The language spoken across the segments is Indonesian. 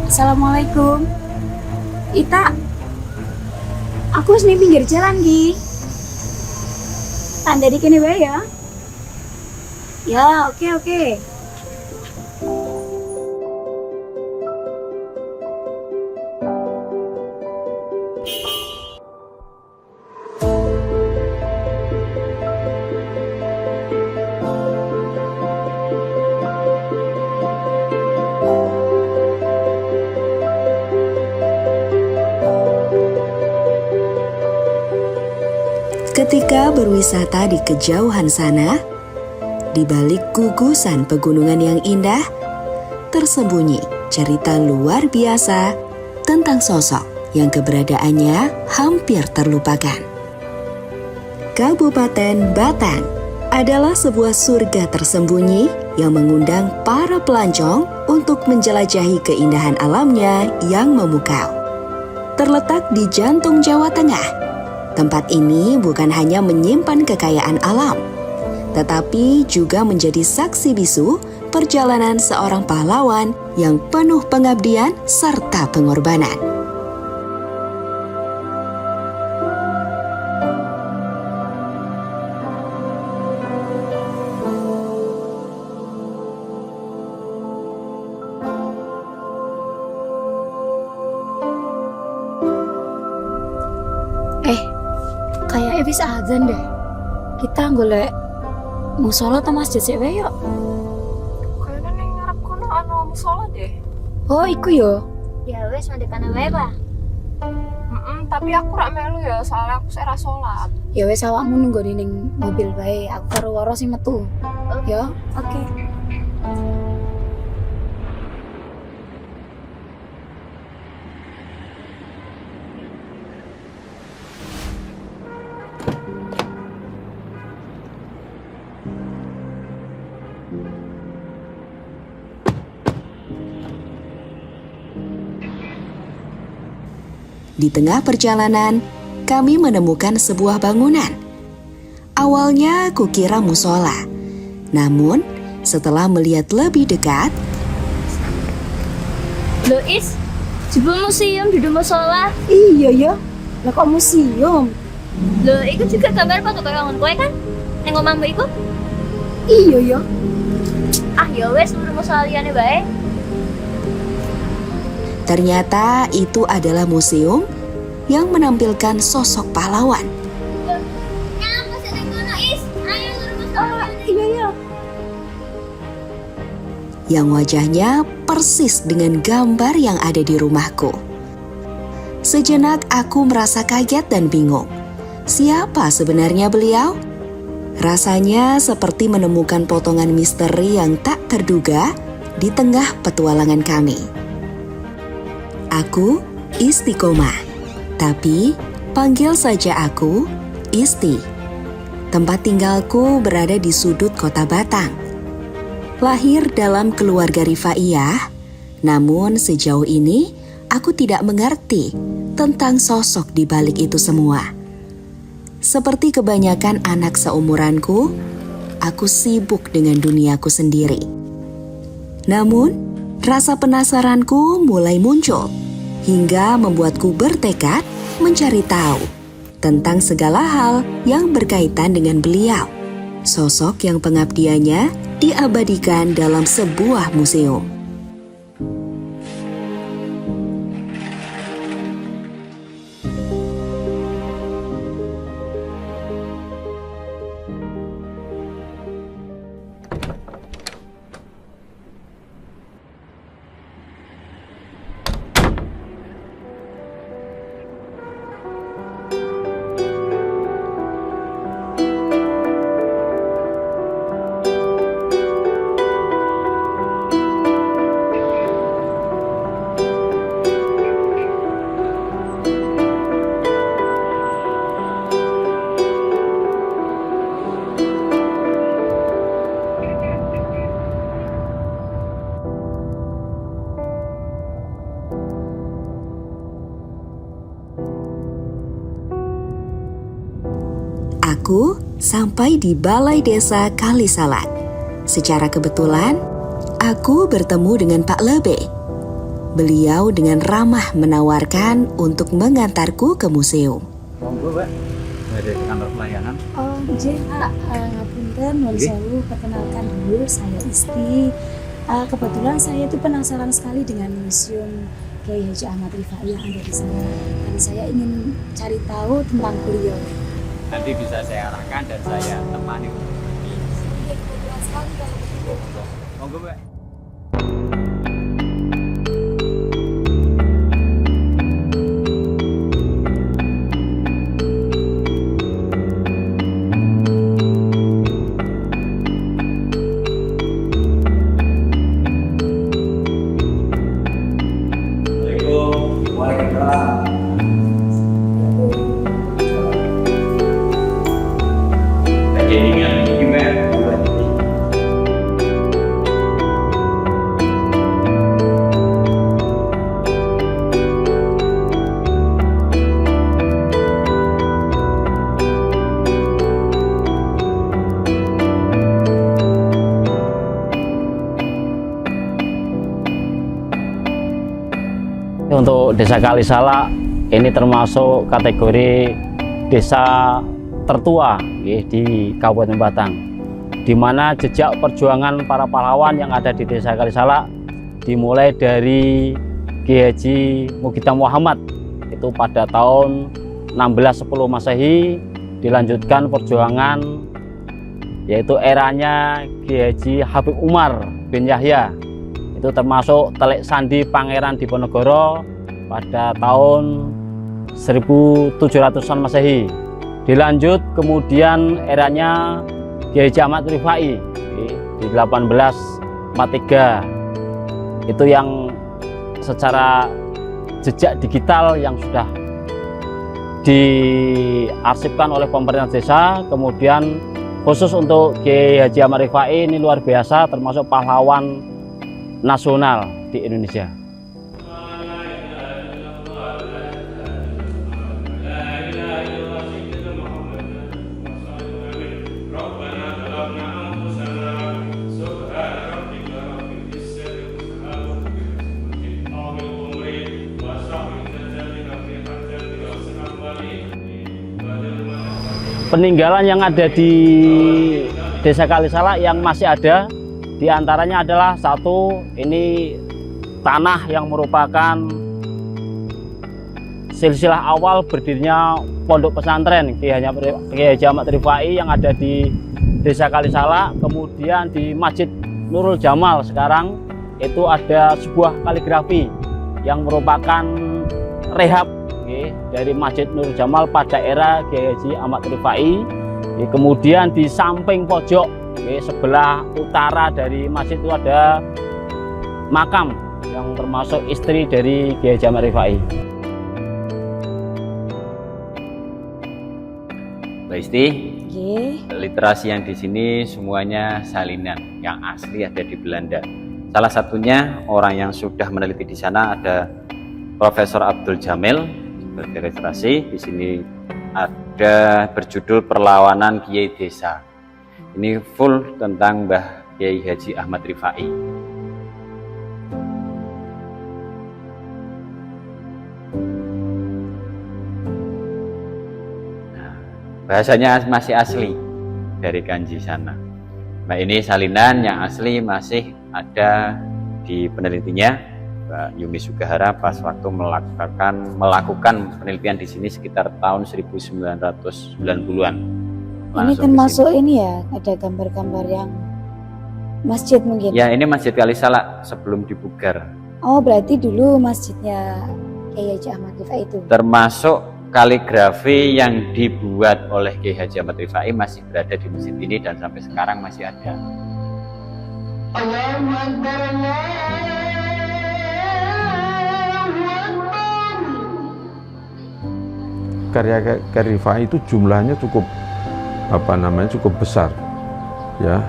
Assalamualaikum. Ita, aku wis ning pinggir jalan ki. Tanda di kene wae ya. Ya, oke oke. Ketika berwisata di kejauhan sana, di balik gugusan pegunungan yang indah, tersembunyi cerita luar biasa tentang sosok yang keberadaannya hampir terlupakan. Kabupaten Batang adalah sebuah surga tersembunyi yang mengundang para pelancong untuk menjelajahi keindahan alamnya yang memukau. Terletak di jantung Jawa Tengah, tempat ini bukan hanya menyimpan kekayaan alam, tetapi juga menjadi saksi bisu perjalanan seorang pahlawan yang penuh pengabdian serta pengorbanan. Kayak wis azan deh. Kita golek musola atau masjid sik wae yuk. Kayaknya ning ngarep kono ana musola deh. Oh, iku yo. Ya wes mandekane wae, Pak. Tapi aku rak melu ya, soalnya aku sik ra salat. Ya wis awakmu nunggu ning mobil bae. Aku karo Waro sing metu. Ya, oke. Di tengah perjalanan, kami menemukan sebuah bangunan. Awalnya kukira musola, namun setelah melihat lebih dekat, Loh, Is, jebul museum di musola. Iya ya. Lah kok museum? Loh, iku juga gambar foto kaya ngono kowe kan? Ning omahmu iku? Iya ya. Ah, ya wes nang musola liyane bae. ternyata itu adalah museum yang menampilkan sosok pahlawan. Nyapa sih ning kono, Is? Ayo nang musola. Iya ya. Yang wajahnya persis dengan gambar yang ada di rumahku. Sejenak aku merasa kaget dan bingung. Siapa sebenarnya beliau? Rasanya seperti menemukan potongan misteri yang tak terduga di tengah petualangan kami. Aku Istiqomah, tapi panggil saja aku Isti. Tempat tinggalku berada di sudut kota Batang. Lahir dalam keluarga rifaiyah, namun sejauh ini aku tidak mengerti tentang sosok di balik itu semua. Seperti kebanyakan anak seumuranku, aku sibuk dengan duniaku sendiri. Namun, rasa penasaranku mulai muncul hingga membuatku bertekad mencari tahu tentang segala hal yang berkaitan dengan beliau. Sosok yang pengabdiannya diabadikan dalam sebuah museum. Aku sampai di Balai Desa Kalisalat. Secara kebetulan, aku bertemu dengan Pak Lebe. Beliau dengan ramah menawarkan untuk mengantarku ke museum. Monggo, Mbak. Dari kantor pelayanan. Oh, J, Pak. Ngapunten, nuwun sewu, perkenalkan dulu, saya Isti. Kebetulan saya itu penasaran sekali dengan museum Kiai Haji Ahmad Rifai yang ada di sana. Dan saya ingin cari tahu tentang beliau. Nanti bisa saya arahkan dan saya temani. Kebetulan sekali kalau begitu. Monggo, Mbak. Untuk Desa Kalisala ini termasuk kategori desa tertua di Kabupaten Batang, di mana jejak perjuangan para pahlawan yang ada di Desa Kalisala dimulai dari Kiai Haji Mugidam Muhammad itu pada tahun 1610 Masehi, dilanjutkan perjuangan yaitu eranya Kiai Haji Habib Umar bin Yahya, itu termasuk Telik Sandi Pangeran Diponegoro pada tahun 1700-an Masehi. Dilanjut kemudian eranya Kiai Haji Ahmad Rifai di 1843. Itu yang secara jejak digital yang sudah diarsipkan oleh pemerintah desa. Kemudian khusus untuk Kiai Haji Ahmad Rifai ini luar biasa, termasuk pahlawan nasional di Indonesia. Peninggalan yang ada di Desa Kalisala yang masih ada, diantaranya adalah satu, ini tanah yang merupakan silsilah awal berdirinya pondok pesantren Kiai Haji Ahmad Rifai yang ada di Desa Kalisala. Kemudian di Masjid Nurul Jamal sekarang itu ada sebuah kaligrafi yang merupakan rehab dari Masjid Nurul Jamal pada era Kiai Haji Ahmad Rifai. Kemudian di samping pojok sebelah utara dari masjid itu ada makam yang termasuk istri dari Kiai Haji Ahmad Rifai. Mbak Isti, Oke. literasi yang di sini semuanya salinan, yang asli ada di Belanda. Salah satunya orang yang sudah meneliti di sana ada Profesor Abdul Jamil sebagai literasi. Di sini ada berjudul Perlawanan Kiai Desa. Ini full tentang Mbah Kiai Haji Ahmad Rifai. Nah, bahasanya masih asli dari kanji sana. Nah, ini salinan yang asli masih ada di penelitinya Mbak Yumi Sugahara pas waktu melakukan penelitian di sini sekitar tahun 1990-an. Ini termasuk ini ya, ada gambar-gambar yang masjid mungkin? Ya, ini Masjid Kalisala sebelum dibugar. Oh, berarti dulu masjidnya Kiai Haji Ahmad Rifai itu? Termasuk kaligrafi yang dibuat oleh Kiai Haji Ahmad Rifai masih berada di masjid ini dan sampai sekarang masih ada. Karya Rifai itu jumlahnya cukup cukup besar ya.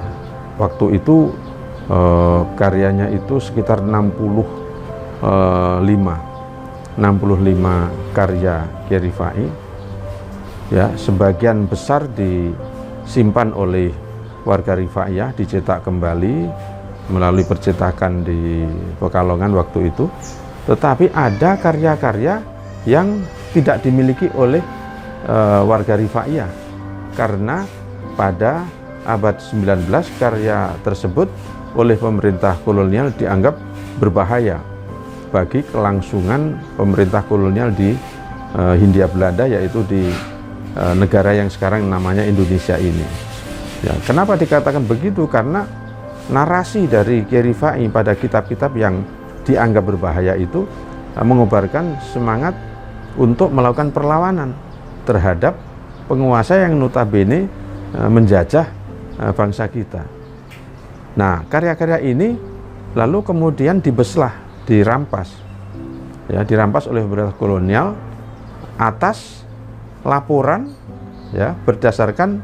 Waktu itu karyanya itu sekitar 65 karya Kiai Rifai ya. Sebagian besar disimpan oleh warga Rifaiyah, dicetak kembali melalui percetakan di Pekalongan waktu itu. tetapi ada karya-karya yang tidak dimiliki oleh warga Rifaiyah, karena pada abad 19 karya tersebut oleh pemerintah kolonial dianggap berbahaya bagi kelangsungan pemerintah kolonial di Hindia Belanda, yaitu di negara yang sekarang namanya Indonesia ini. Ya, kenapa dikatakan begitu? Karena narasi dari Kiai Rifai pada kitab-kitab yang dianggap berbahaya itu mengobarkan semangat untuk melakukan perlawanan terhadap penguasa yang notabene menjajah bangsa kita. Nah, karya-karya ini lalu kemudian dibeslah, dirampas. Ya, dirampas oleh pemerintah kolonial atas laporan, ya, berdasarkan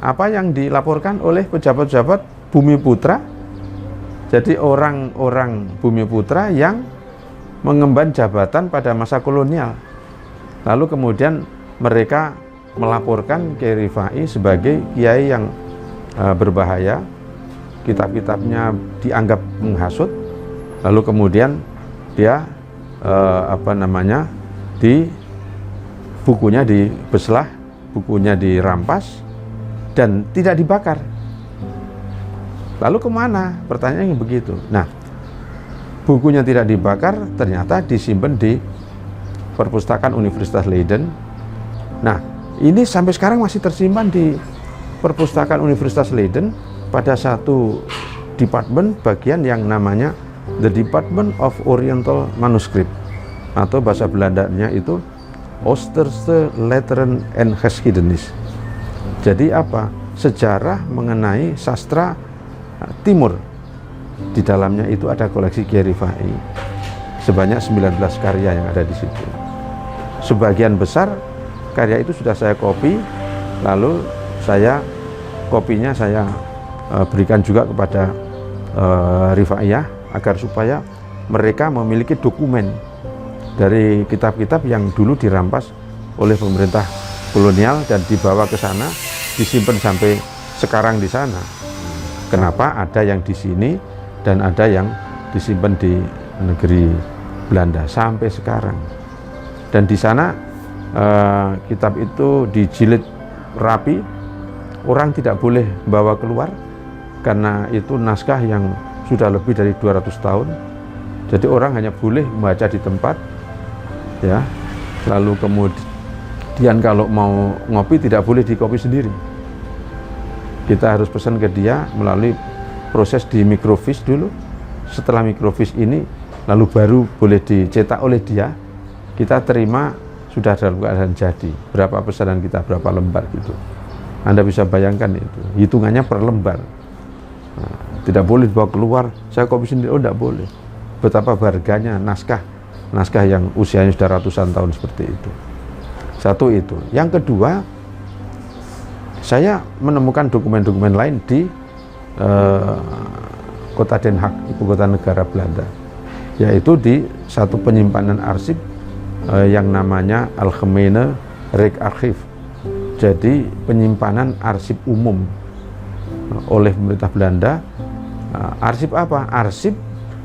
apa yang dilaporkan oleh pejabat-pejabat Bumi Putra. Jadi orang-orang Bumi Putra yang mengemban jabatan pada masa kolonial. Lalu kemudian mereka melaporkan Kiai Rifai sebagai kiai yang berbahaya, kitab-kitabnya dianggap menghasut. Lalu kemudian dia bukunya dibeslah, bukunya dirampas dan tidak dibakar. Lalu kemana? Pertanyaannya begitu. Nah, bukunya tidak dibakar, ternyata disimpan di perpustakaan Universitas Leiden. Nah, ini sampai sekarang masih tersimpan di perpustakaan Universitas Leiden pada satu departemen bagian yang namanya The Department of Oriental Manuscript, atau bahasa Belandanya itu Oosterse Letteren en Geschiedenis. Jadi apa? Sejarah mengenai sastra Timur. Di dalamnya itu ada koleksi Kiai Rifai sebanyak 19 karya yang ada di situ. Sebagian besar karya itu sudah saya copy, lalu kopinya saya berikan juga kepada Rifaiyah agar supaya mereka memiliki dokumen dari kitab-kitab yang dulu dirampas oleh pemerintah kolonial dan dibawa ke sana, disimpan sampai sekarang di sana. Kenapa ada yang di sini dan ada yang disimpan di negeri Belanda sampai sekarang. Dan di sana kitab itu dijilid rapi, orang tidak boleh bawa keluar karena itu naskah yang sudah lebih dari 200 tahun. Jadi orang hanya boleh membaca di tempat, ya. Lalu kemudian kalau mau ngopi tidak boleh dikopi sendiri. Kita harus pesan ke dia melalui proses di microfiche dulu. Setelah microfiche ini lalu baru boleh dicetak oleh dia. Kita terima sudah dalam keadaan jadi. Berapa pesanan kita, berapa lembar gitu. Anda bisa bayangkan itu. Hitungannya per lembar. Nah, tidak boleh dibawa keluar. Saya kopi sendiri, oh tidak boleh. Betapa berharganya naskah yang usianya sudah ratusan tahun seperti itu. Satu itu. Yang kedua, saya menemukan dokumen-dokumen lain di kota Den Haag, ibu kota negara Belanda, yaitu di satu penyimpanan arsip yang namanya Algemene Rijksarchief. Jadi penyimpanan arsip umum oleh pemerintah Belanda. Arsip apa? Arsip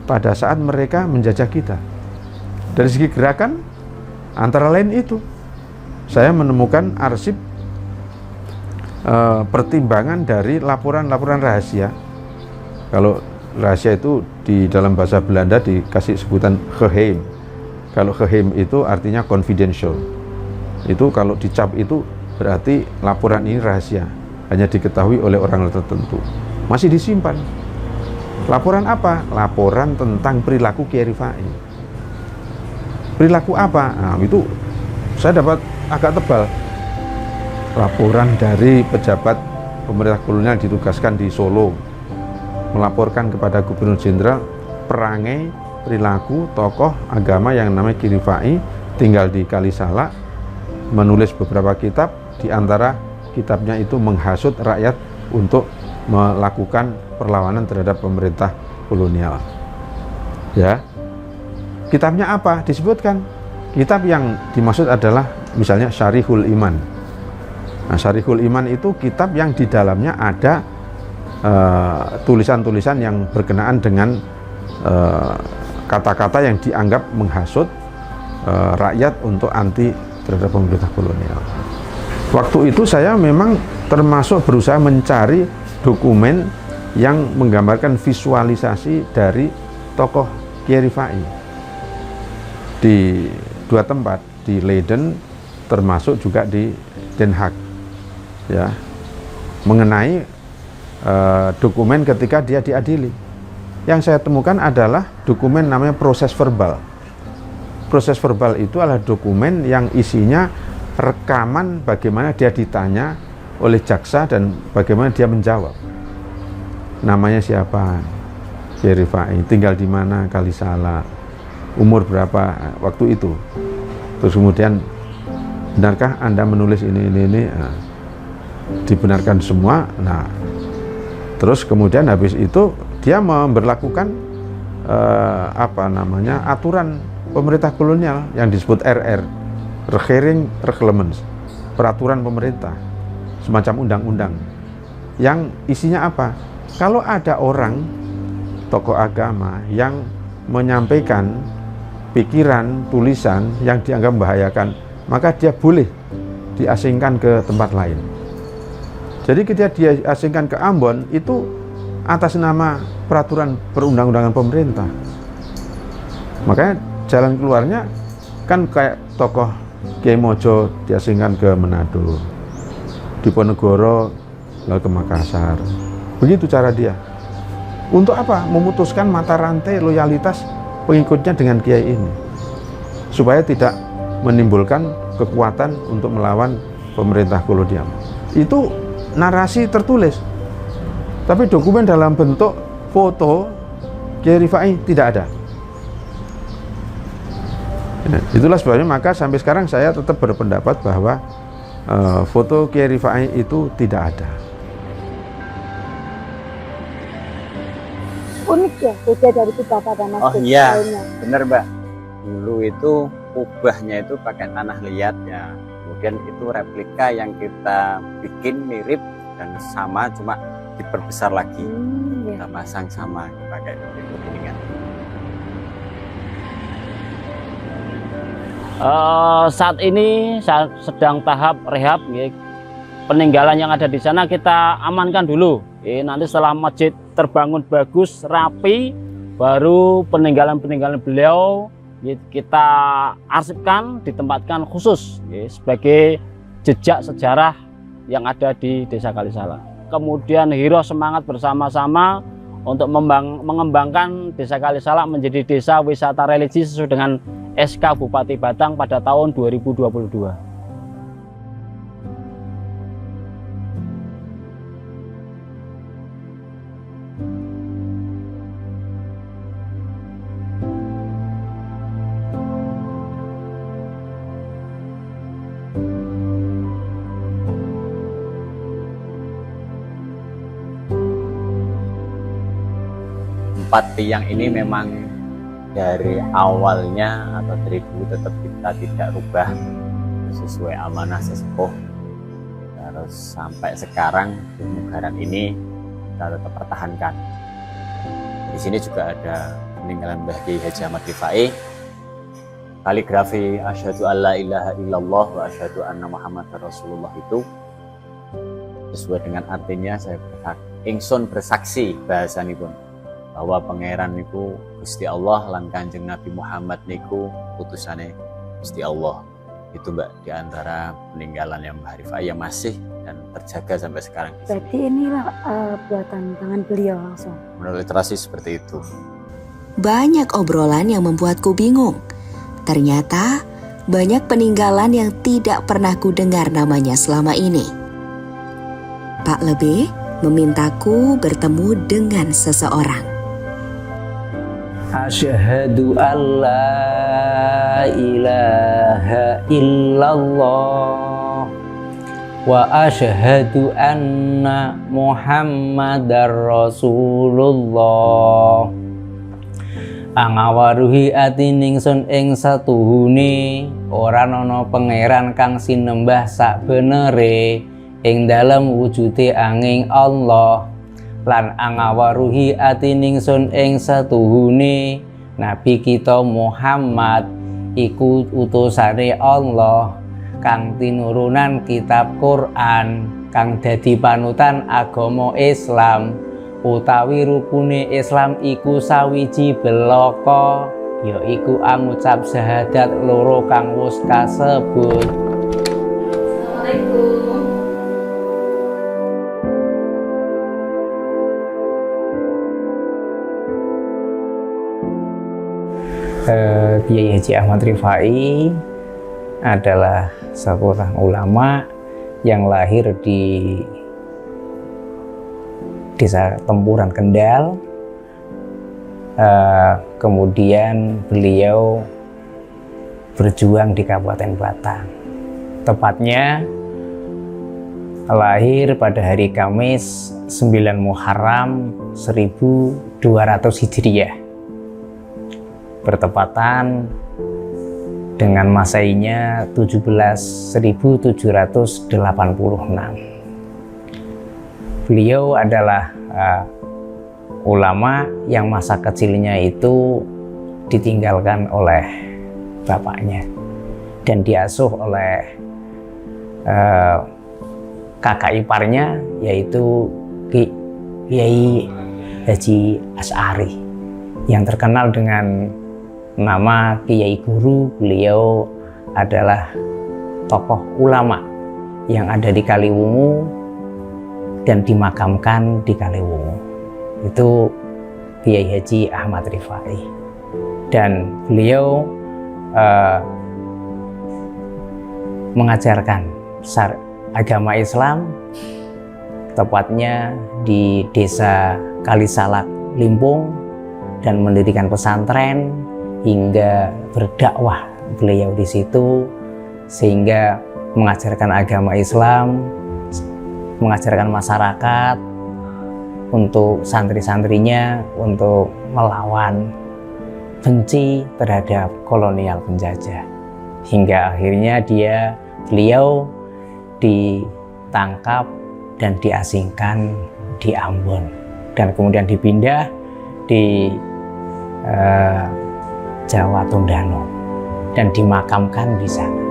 pada saat mereka menjajah kita. Dari segi gerakan, antara lain itu, saya menemukan arsip pertimbangan dari laporan-laporan rahasia. Kalau rahasia itu di dalam bahasa Belanda dikasih sebutan geheim. Kalau geheim itu artinya confidential. Itu kalau dicap itu berarti laporan ini rahasia, hanya diketahui oleh orang tertentu. Masih disimpan. Laporan apa? Laporan tentang perilaku Kiai Rifai. Perilaku apa? Nah, itu saya dapat agak tebal. Laporan dari pejabat pemerintah kolonial ditugaskan di Solo, melaporkan kepada Gubernur Jenderal perangai perilaku tokoh agama yang namanya Kiai Rifai, tinggal di Kalisalak, menulis beberapa kitab, di antara kitabnya itu menghasut rakyat untuk melakukan perlawanan terhadap pemerintah kolonial. Ya, kitabnya apa? Disebutkan. Kitab yang dimaksud adalah misalnya Syarihul Iman. Nah, Syarihul Iman itu kitab yang di dalamnya ada tulisan-tulisan yang berkenaan dengan kata-kata yang dianggap menghasut rakyat untuk anti terhadap pemerintah kolonial. Waktu itu saya memang termasuk berusaha mencari dokumen yang menggambarkan visualisasi dari tokoh Kiai Rifai di 2 tempat, di Leiden termasuk juga di Den Haag, ya, mengenai dokumen ketika dia diadili. Yang saya temukan adalah dokumen namanya proses verbal. Proses verbal itu adalah dokumen yang isinya rekaman bagaimana dia ditanya oleh jaksa dan bagaimana dia menjawab. Namanya siapa? Kiai Rifai. Tinggal di mana? Kalisala. Umur berapa waktu itu? Terus kemudian, benarkah Anda menulis ini? Nah, dibenarkan semua. Nah, terus kemudian habis itu dia memberlakukan aturan pemerintah kolonial yang disebut RR, Regering Reglements, peraturan pemerintah, semacam undang-undang, yang isinya apa? Kalau ada orang tokoh agama yang menyampaikan pikiran, tulisan yang dianggap membahayakan, maka dia boleh diasingkan ke tempat lain. Jadi ketika dia asingkan ke Ambon, itu atas nama peraturan perundang-undangan pemerintah. Makanya jalan keluarnya kan kayak tokoh Kiai Mojo diasingkan ke Manado, Diponegoro lalu ke Makassar. Begitu cara dia. Untuk apa? Memutuskan mata rantai loyalitas pengikutnya dengan kiai ini, supaya tidak menimbulkan kekuatan untuk melawan pemerintah kolonial. Itu narasi tertulis, tapi dokumen dalam bentuk foto Kiai Rifai tidak ada. Nah, itulah sebabnya maka sampai sekarang saya tetap berpendapat bahwa foto Kiai Rifai itu tidak ada. Unik ya, beda dari Bapak dan Mas. Oh iya, bener Mbak. Dulu itu kubahnya itu pakai tanah liat ya. Kemudian itu replika yang kita bikin mirip dan sama, cuma diperbesar lagi. Kita pasang sama pakai kuningan. Saat ini sedang tahap rehab, peninggalan yang ada di sana kita amankan dulu. Nanti setelah masjid terbangun bagus, rapi, baru peninggalan-peninggalan beliau kita arsipkan, ditempatkan khusus sebagai jejak sejarah yang ada di Desa Kalisala. Kemudian Hiro semangat bersama-sama untuk mengembangkan Desa Kalisala menjadi desa wisata religi sesuai dengan SK Bupati Batang pada tahun 2022. Empat tiang ini memang dari awalnya atau dari dulu tetap kita tidak rubah sesuai amanah sesepuh. Terus sampai sekarang pemugaran ini kita tetap pertahankan. Di sini juga ada peninggalan Mbah Kiai Haji Ahmad Rifai. Kaligrafi asyhadu alla ilaha illallah wa asyhadu anna Muhammadar Rasulullah itu sesuai dengan artinya saya ingsun bersaksi bahasanipun bahwa pangeran niku Gusti Allah lan Kanjeng Nabi Muhammad niku utusane Gusti Allah. Itu Mbak, di antara peninggalan yang Mbah Rifai yang masih dan terjaga sampai sekarang. Berarti inilah buatan tangan beliau langsung. Menurut literasi seperti itu. Banyak obrolan yang membuatku bingung. Ternyata banyak peninggalan yang tidak pernah kudengar namanya selama ini. Pak Lebe memintaku bertemu dengan seseorang. Asyhadu alla ilaha illallah wa asyhadu anna Muhammadar Rasulullah. Angawaruhi ati ningsun ing satuhune ora ana pangeran kang sinembah sakbenere ing dalem wujude angin Allah. Lan angawaruhi ati ningsun ing satuhune Nabi kita Muhammad iku utusane Allah kang tinurunan kitab Quran kang dadi panutan agama Islam utawi rukune Islam iku sawiji belaka yaiku ngucap syahadat loro kang wis kasebut. Assalamualaikum. Kiai Haji Ahmad Rifai adalah seorang ulama yang lahir di Desa Tempuran Kendal. Kemudian beliau berjuang di Kabupaten Batang. Tepatnya lahir pada hari Kamis 9 Muharram 1200 Hijriah. Bertepatan dengan Masainya 17.786. Beliau adalah ulama yang masa kecilnya itu ditinggalkan oleh bapaknya dan diasuh oleh kakak iparnya, yaitu Kiai Haji Asy'ari yang terkenal dengan nama Kiai Guru. Beliau adalah tokoh ulama yang ada di Kaliwungu dan dimakamkan di Kaliwungu. Itu Kiai Haji Ahmad Rifai, dan beliau mengajarkan agama Islam tepatnya di Desa Kalisalak, Limpung, dan mendirikan pesantren hingga berdakwah beliau di situ, sehingga mengajarkan agama Islam, mengajarkan masyarakat untuk santri-santrinya untuk melawan benci terhadap kolonial penjajah, hingga akhirnya beliau ditangkap dan diasingkan di Ambon dan kemudian dipindah di Jawa Tondano dan dimakamkan di sana.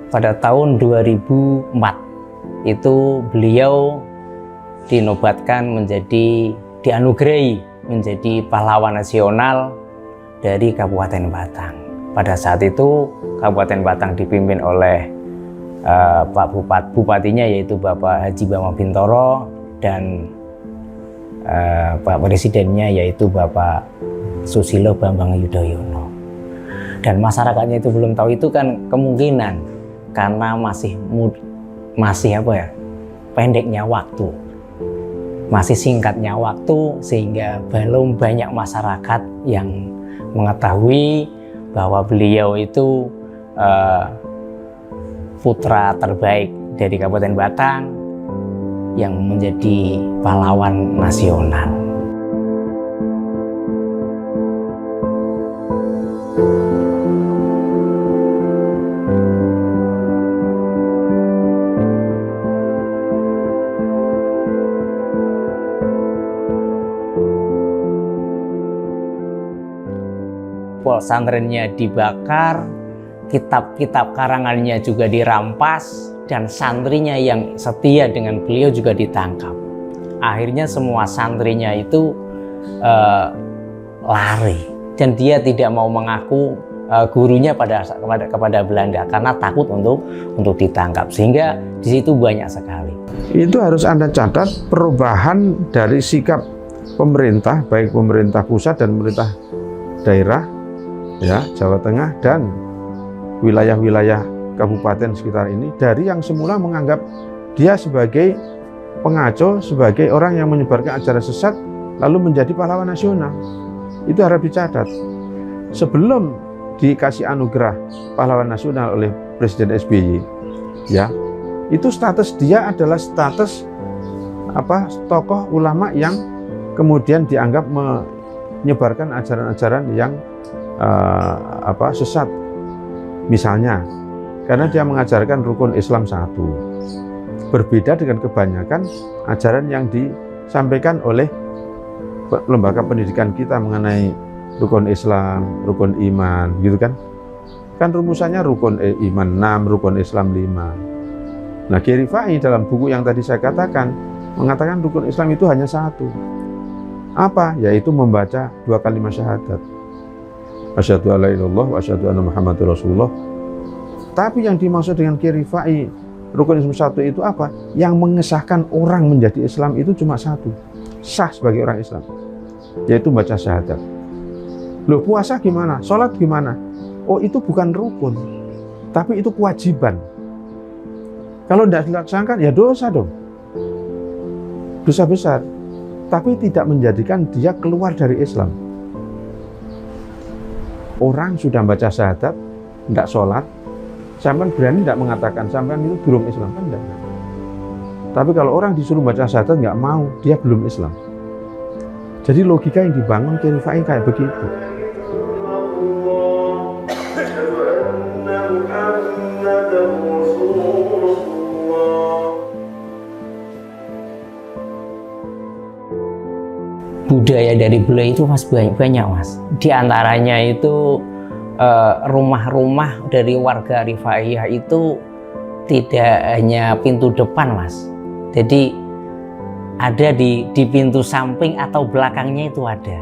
Pada tahun 2004 itu beliau dinobatkan dianugerahi menjadi pahlawan nasional dari Kabupaten Batang. Pada saat itu Kabupaten Batang dipimpin oleh Pak Bupatinya, yaitu Bapak Haji Bambang Bintoro, dan Pak Presidennya yaitu Bapak Susilo Bambang Yudhoyono. Dan masyarakatnya itu belum tahu, itu kan kemungkinan karena masih pendeknya waktu, masih singkatnya waktu, sehingga belum banyak masyarakat yang mengetahui bahwa beliau itu putra terbaik dari Kabupaten Batang yang menjadi pahlawan nasional. Pesantrennya dibakar, kitab-kitab karangannya juga dirampas, dan santrinya yang setia dengan beliau juga ditangkap. Akhirnya semua santrinya itu lari, dan dia tidak mau mengaku gurunya kepada Belanda karena takut untuk ditangkap, sehingga di situ banyak sekali. Itu harus Anda catat perubahan dari sikap pemerintah, baik pemerintah pusat dan pemerintah daerah, ya, Jawa Tengah dan wilayah-wilayah kabupaten sekitar ini, dari yang semula menganggap dia sebagai pengaco, sebagai orang yang menyebarkan ajaran sesat, lalu menjadi pahlawan nasional. Itu harus dicatat. Sebelum dikasih anugerah pahlawan nasional oleh Presiden SBY, ya, itu status dia adalah status tokoh ulama yang kemudian dianggap menyebarkan ajaran-ajaran yang sesat Misalnya, karena dia mengajarkan rukun Islam 1. Berbeda dengan kebanyakan ajaran yang disampaikan oleh lembaga pendidikan kita mengenai rukun Islam, rukun iman, gitu kan? Kan rumusannya rukun iman 6, rukun Islam 5. Nah, Kiai Rifai dalam buku yang tadi saya katakan, mengatakan rukun Islam itu hanya 1. Apa? Yaitu membaca 2 kalimat syahadat. Asyhadu alla ilaha illallah wa asyhadu anna Muhammadur Rasulullah. Tapi yang dimaksud dengan Kiai Rifai, rukun Islam 1 itu apa? Yang mengesahkan orang menjadi Islam itu cuma 1. Sah sebagai orang Islam, yaitu baca syahadat. Loh, puasa gimana? Sholat gimana? Oh, itu bukan rukun, tapi itu kewajiban. Kalau tidak dilaksanakan, ya dosa dong. Dosa besar. Tapi tidak menjadikan dia keluar dari Islam. Orang sudah baca syahadat, tidak sholat, sampean berani tidak mengatakan sampean itu belum Islam, kan tidak. Tapi kalau orang disuruh baca syahadat nggak mau, dia belum Islam. Jadi logika yang dibangun Kiai Rifai kayak begitu. Budaya dari beliau itu mas banyak mas. Di antaranya itu rumah-rumah dari warga Rifaiyah itu tidak hanya pintu depan mas. Jadi ada di pintu samping atau belakangnya itu ada.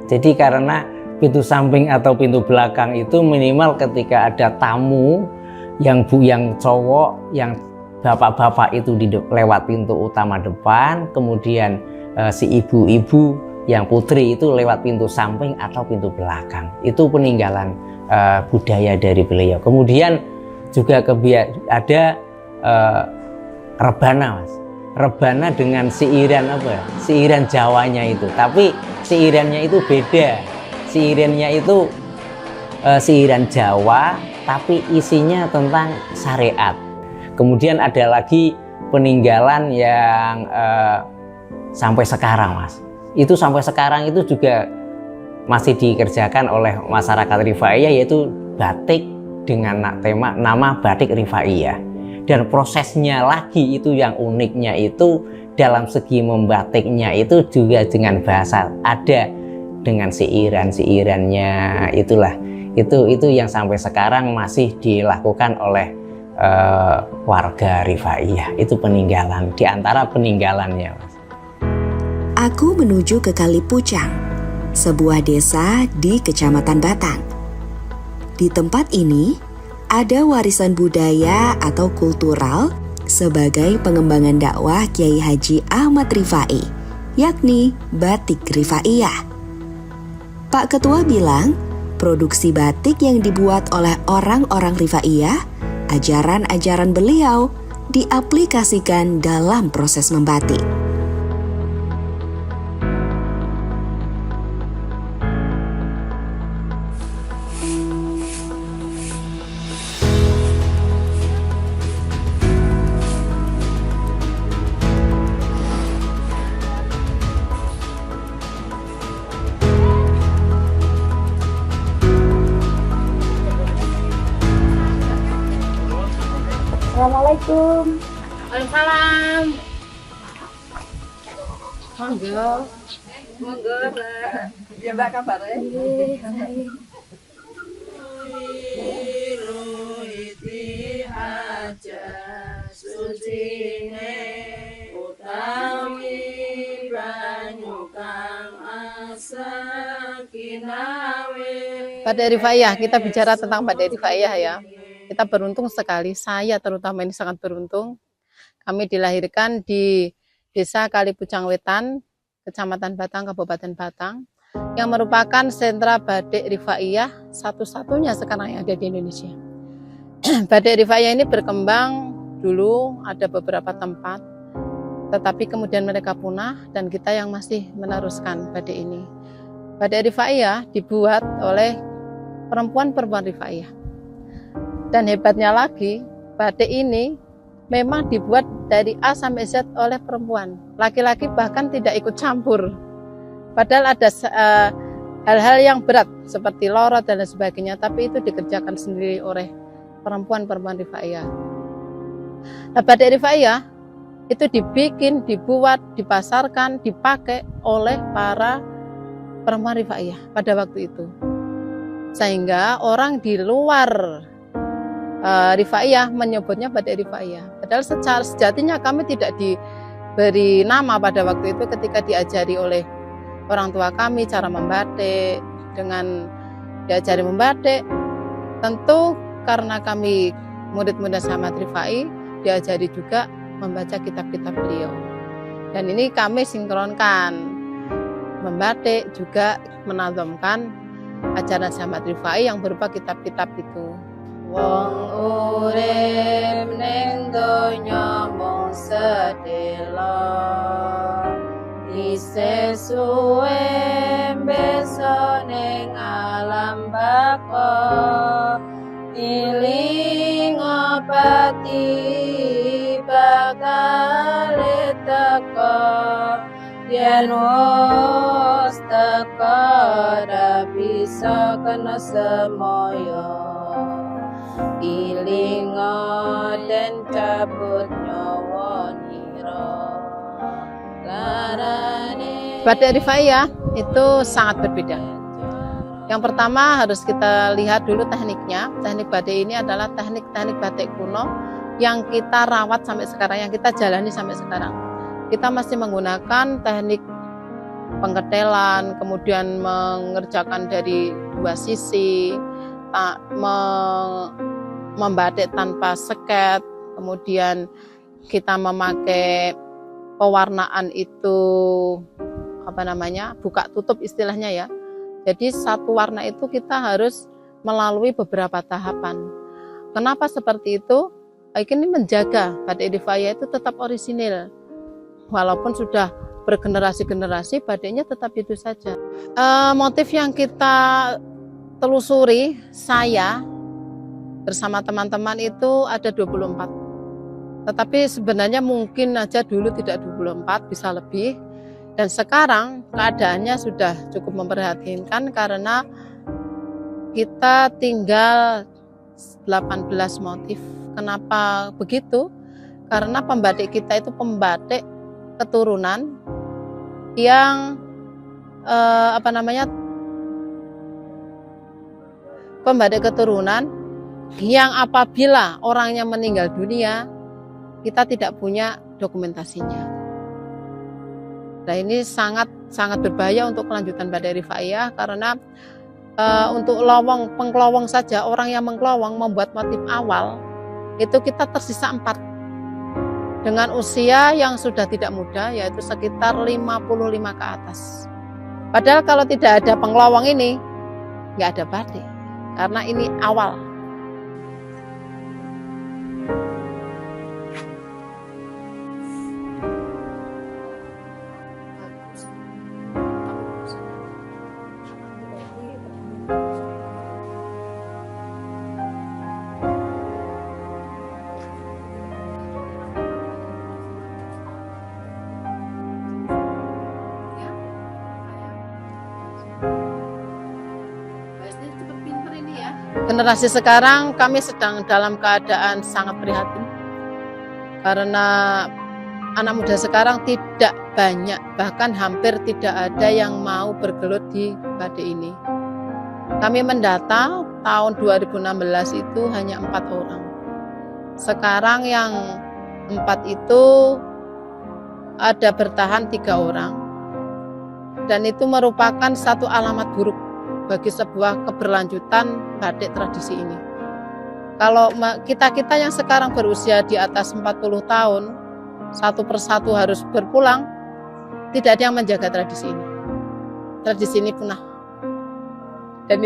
Jadi karena pintu samping atau pintu belakang itu minimal ketika ada tamu yang cowok, yang bapak-bapak itu lewat pintu utama depan, kemudian si ibu-ibu yang putri itu lewat pintu samping atau pintu belakang. Itu peninggalan budaya dari beliau. Kemudian juga ada rebana mas. Rebana dengan siiran siiran Jawanya itu, tapi siirannya itu beda. Siirannya itu siiran Jawa, tapi isinya tentang syariat. Kemudian ada lagi peninggalan yang sampai sekarang mas. Itu sampai sekarang itu juga masih dikerjakan oleh masyarakat Rifaiyah, yaitu batik dengan nama batik Rifaiyah. Dan prosesnya lagi itu yang uniknya itu dalam segi membatiknya itu juga dengan bahasa ada dengan siirannya itulah. Itu yang sampai sekarang masih dilakukan oleh warga Rifaiyah. Itu peninggalan, di antara peninggalannya mas. Aku menuju ke Kali Pucang, sebuah desa di Kecamatan Batang. Di tempat ini, ada warisan budaya atau kultural sebagai pengembangan dakwah Kiai Haji Ahmad Rifai, yakni batik Rifaiyah. Pak Ketua bilang, produksi batik yang dibuat oleh orang-orang Rifaiyah, ajaran-ajaran beliau diaplikasikan dalam proses membatik. Assalamualaikum. Waalaikumsalam. Monggo Mbak. Ya Mbak kabarnya. Pada Rifaiyah, kita bicara tentang pada Rifaiyah ya. Kita beruntung sekali, saya terutama ini sangat beruntung. Kami dilahirkan di Desa Kali Pucang Wetan, Kecamatan Batang, Kabupaten Batang, yang merupakan sentra batik Rifaiyah satu-satunya sekarang yang ada di Indonesia. Batik Rifaiyah ini berkembang dulu ada beberapa tempat, tetapi kemudian mereka punah dan kita yang masih meneruskan batik ini. Batik Rifaiyah dibuat oleh perempuan-perempuan Rifaiyah. Dan hebatnya lagi, batik ini memang dibuat dari A sampai Z oleh perempuan. Laki-laki bahkan tidak ikut campur. Padahal hal-hal yang berat seperti lorot dan lain sebagainya, tapi itu dikerjakan sendiri oleh perempuan-perempuan Rifaiyah. Nah, batik Rifaiyah itu dibikin, dibuat, dipasarkan, dipakai oleh para perempuan Rifaiyah pada waktu itu. Sehingga orang di luar Rifaiyah menyebutnya batik Rifaiyah. Padahal secara sejatinya kami tidak diberi nama pada waktu itu ketika diajari oleh orang tua kami cara membatik. Dengan diajari membatik, tentu karena kami murid-murid Ahmad Rifai, diajari juga membaca kitab-kitab beliau. Dan ini kami sinkronkan, membatik juga menazamkan ajaran Ahmad Rifai yang berupa kitab-kitab itu. Wong urip ning donya mung sedelo, isih suwe besok ning alam baka, iling opati bakal teko, yen wis teko ora bisa kena semoyo. Ilinga dan cabut nyawa nira. Batik Rifaiyah itu sangat berbeda. Yang pertama harus kita lihat dulu tekniknya. Teknik batik ini adalah teknik-teknik batik kuno yang kita rawat sampai sekarang, yang kita jalani sampai sekarang. Kita masih menggunakan teknik pengketelan, kemudian mengerjakan dari dua sisi, membatik tanpa seket, kemudian kita memakai pewarnaan itu buka tutup istilahnya ya. Jadi satu warna itu kita harus melalui beberapa tahapan. Kenapa seperti itu? Ini menjaga batik Rifaiyah itu tetap orisinil, walaupun sudah bergenerasi-generasi batiknya tetap itu saja. Motif yang kita telusuri, saya bersama teman-teman itu ada 24. Tetapi sebenarnya mungkin aja dulu tidak 24, bisa lebih. Dan sekarang keadaannya sudah cukup memprihatinkan karena kita tinggal 18 motif. Kenapa begitu? Karena pembatik kita itu pembatik keturunan yang pembatik keturunan yang apabila orangnya meninggal dunia, kita tidak punya dokumentasinya. Nah, ini sangat berbahaya untuk kelanjutan batik Rifaiyah karena untuk pengkelowong saja, orang yang mengkelowong membuat motif awal itu kita tersisa 4 dengan usia yang sudah tidak muda, yaitu sekitar 55 ke atas. Padahal kalau tidak ada pengkelowong ini nggak ada batik karena ini awal. Generasi sekarang kami sedang dalam keadaan sangat prihatin karena anak muda sekarang tidak banyak, bahkan hampir tidak ada yang mau bergelut di batik ini. Kami mendata tahun 2016 itu hanya 4 orang. Sekarang yang 4 itu ada bertahan 3 orang. Dan itu merupakan satu alamat buruk bagi sebuah keberlanjutan batik tradisi ini. Kalau kita-kita yang sekarang berusia di atas 40 tahun, satu persatu harus berpulang, tidak ada yang menjaga tradisi ini. Tradisi ini punah. Dan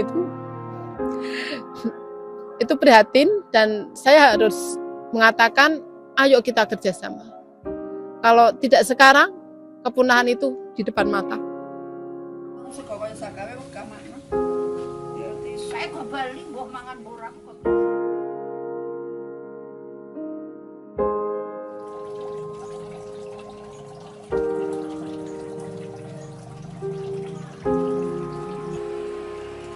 itu prihatin dan saya harus mengatakan, ayo kita kerjasama. Kalau tidak sekarang, kepunahan itu di depan mata. Saya kok bali mbok mangan borang kok.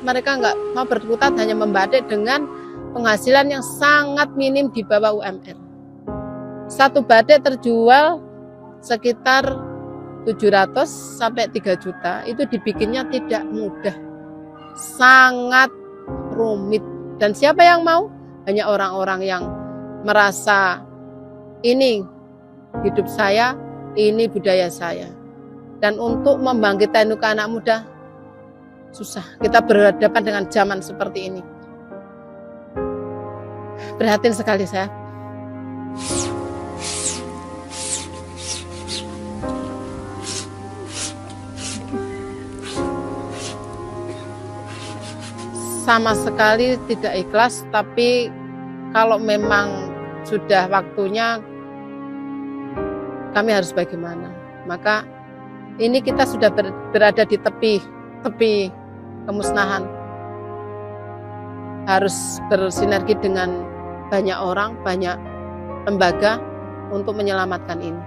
mereka nggak mau berkutat, hanya membatik dengan penghasilan yang sangat minim di bawah UMR. Satu batik terjual sekitar 700 sampai 3 juta. Itu dibikinnya tidak mudah, sangat rumit. Dan siapa yang mau? Hanya orang-orang yang merasa ini hidup saya, ini budaya saya. Dan untuk membangkitkan ke anak muda, susah. Kita berhadapan dengan zaman seperti ini. Prihatin sekali saya. Sama sekali tidak ikhlas, tapi kalau memang sudah waktunya, kami harus bagaimana? Maka ini kita sudah berada di tepi kemusnahan. Harus bersinergi dengan banyak orang, banyak lembaga untuk menyelamatkan ini.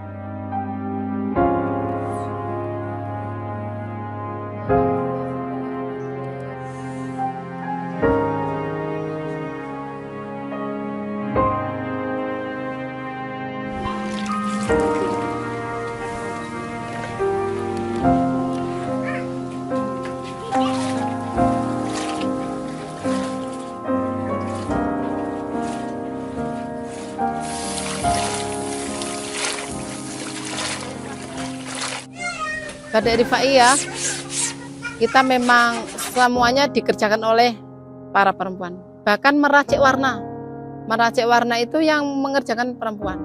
Batik Rifaiyah, kita memang semuanya dikerjakan oleh para perempuan. Bahkan meracik warna itu yang mengerjakan perempuan.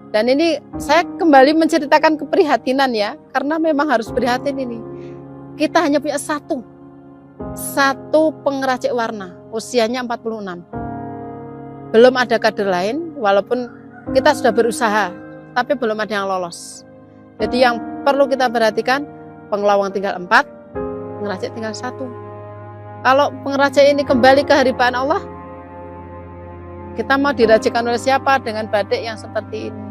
Dan ini saya kembali menceritakan keprihatinan ya, karena memang harus prihatin ini. Kita hanya punya satu pengracik warna, usianya 46. Belum ada kader lain, walaupun kita sudah berusaha, tapi belum ada yang lolos. Jadi yang perlu kita perhatikan, pengelawang tinggal 4, pengracik tinggal 1. Kalau pengracik ini kembali ke haribaan Allah, kita mau diracikan oleh siapa dengan batik yang seperti ini?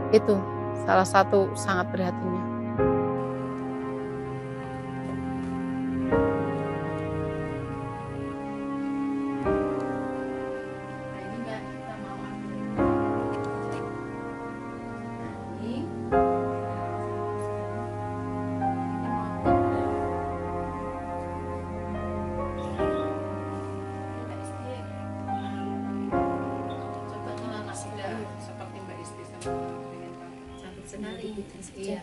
Itu salah satu sangat prihatinnya. Iya.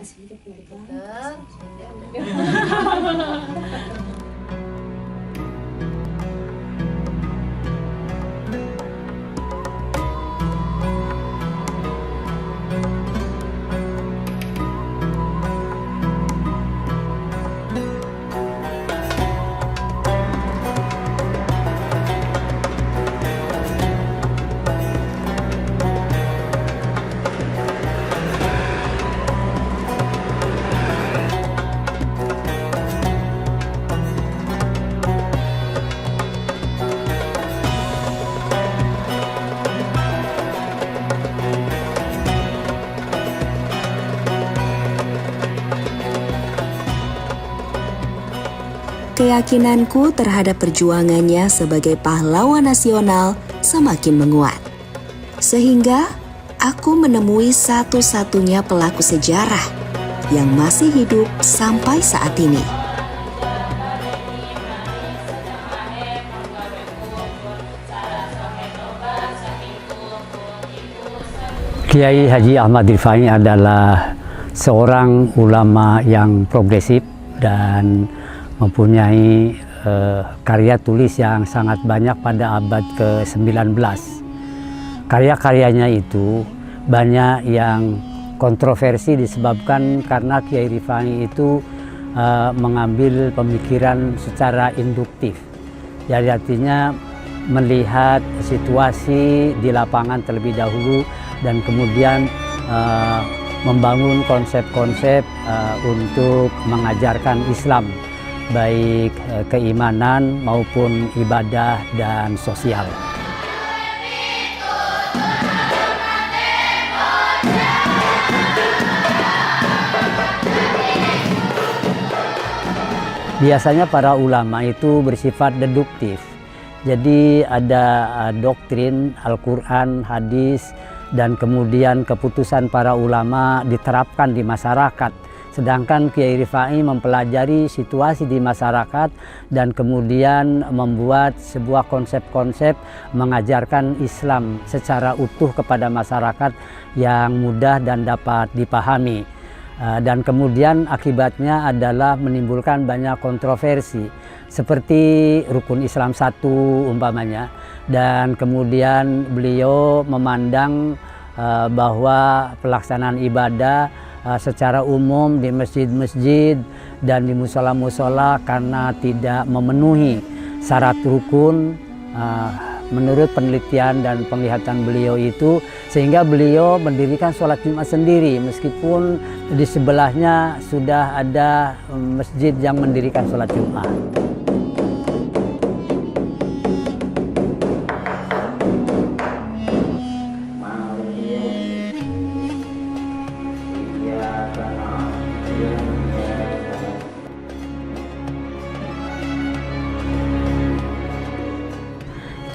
Keyakinanku terhadap perjuangannya sebagai pahlawan nasional semakin menguat. Sehingga aku menemui satu-satunya pelaku sejarah yang masih hidup sampai saat ini. Kiai Haji Ahmad Rifai adalah seorang ulama yang progresif dan mempunyai karya tulis yang sangat banyak pada abad ke-19. Karya-karyanya itu banyak yang kontroversi disebabkan karena Kiai Rifai itu mengambil pemikiran secara induktif. Jadi artinya melihat situasi di lapangan terlebih dahulu dan kemudian membangun konsep-konsep untuk mengajarkan Islam baik keimanan maupun ibadah dan sosial. Biasanya para ulama itu bersifat deduktif. Jadi ada doktrin Al-Quran, hadis, dan kemudian keputusan para ulama diterapkan di masyarakat. Sedangkan Kiai Rifai mempelajari situasi di masyarakat dan kemudian membuat sebuah konsep-konsep mengajarkan Islam secara utuh kepada masyarakat yang mudah dan dapat dipahami. Dan kemudian akibatnya adalah menimbulkan banyak kontroversi seperti rukun Islam 1 umpamanya, dan kemudian beliau memandang bahwa pelaksanaan ibadah secara umum di masjid-masjid dan di musola-musola karena tidak memenuhi syarat rukun menurut penelitian dan penglihatan beliau itu, sehingga beliau mendirikan sholat Jumat sendiri meskipun di sebelahnya sudah ada masjid yang mendirikan sholat Jumat.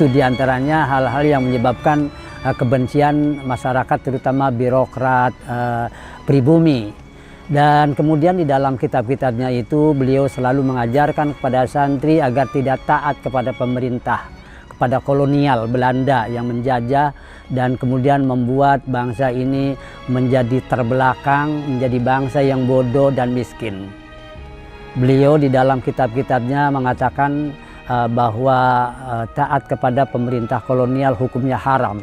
Itu diantaranya hal-hal yang menyebabkan kebencian masyarakat, terutama birokrat pribumi. Dan kemudian di dalam kitab-kitabnya itu beliau selalu mengajarkan kepada santri agar tidak taat kepada pemerintah, kepada kolonial Belanda yang menjajah dan kemudian membuat bangsa ini menjadi terbelakang, menjadi bangsa yang bodoh dan miskin. Beliau di dalam kitab-kitabnya mengatakan bahwa taat kepada pemerintah kolonial hukumnya haram.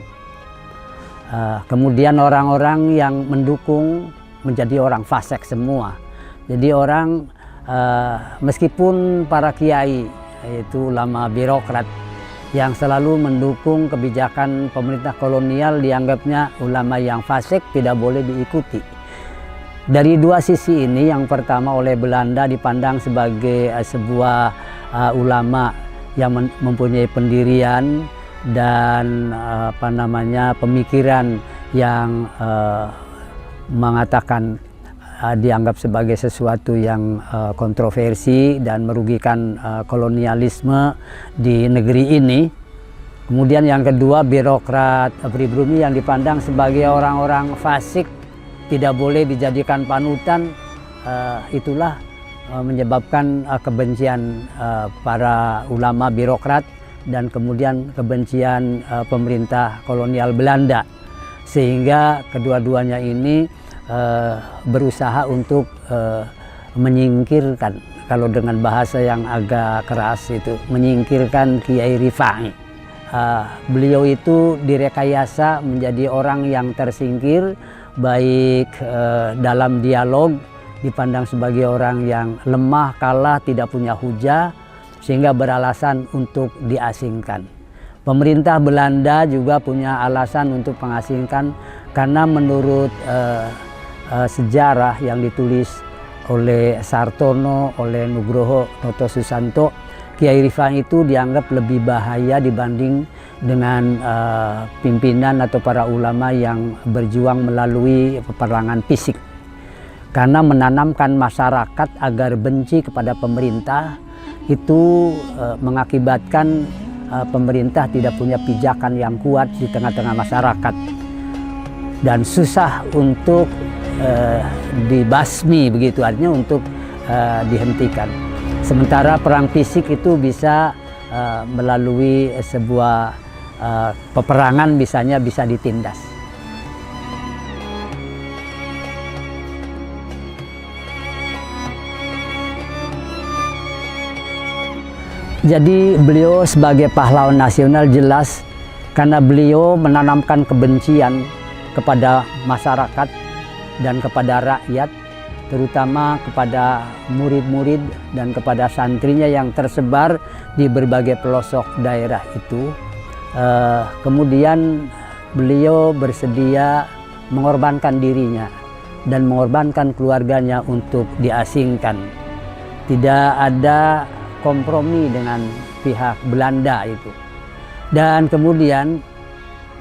Kemudian orang-orang yang mendukung menjadi orang fasik semua. Jadi orang meskipun para kiai, yaitu ulama birokrat yang selalu mendukung kebijakan pemerintah kolonial, dianggapnya ulama yang fasik, tidak boleh diikuti. Dari dua sisi ini, yang pertama oleh Belanda dipandang sebagai sebuah ulama yang mempunyai pendirian dan pemikiran yang mengatakan dianggap sebagai sesuatu yang kontroversi dan merugikan kolonialisme di negeri ini. Kemudian yang kedua, birokrat pribumi yang dipandang sebagai orang-orang fasik, tidak boleh dijadikan panutan. Itulah menyebabkan kebencian para ulama birokrat dan kemudian kebencian pemerintah kolonial Belanda, sehingga kedua-duanya ini berusaha untuk menyingkirkan, kalau dengan bahasa yang agak keras itu, menyingkirkan Kiai Rifai. Beliau itu direkayasa menjadi orang yang tersingkir, baik dalam dialog, dipandang sebagai orang yang lemah, kalah, tidak punya hujah, sehingga beralasan untuk diasingkan. Pemerintah Belanda juga punya alasan untuk mengasingkan, karena menurut sejarah yang ditulis oleh Sartono, oleh Nugroho Noto Susanto, Kiai Rifai itu dianggap lebih bahaya dibanding dengan pimpinan atau para ulama yang berjuang melalui peperangan fisik. Karena menanamkan masyarakat agar benci kepada pemerintah itu mengakibatkan pemerintah tidak punya pijakan yang kuat di tengah-tengah masyarakat dan susah untuk dibasmi, begitu artinya untuk dihentikan. Sementara perang fisik itu bisa melalui sebuah peperangan misalnya bisa ditindas. Jadi beliau sebagai pahlawan nasional jelas karena beliau menanamkan kebencian kepada masyarakat dan kepada rakyat, terutama kepada murid-murid dan kepada santrinya yang tersebar di berbagai pelosok daerah itu. Kemudian beliau bersedia mengorbankan dirinya dan mengorbankan keluarganya untuk diasingkan. tidak ada kompromi dengan pihak Belanda itu. Dan kemudian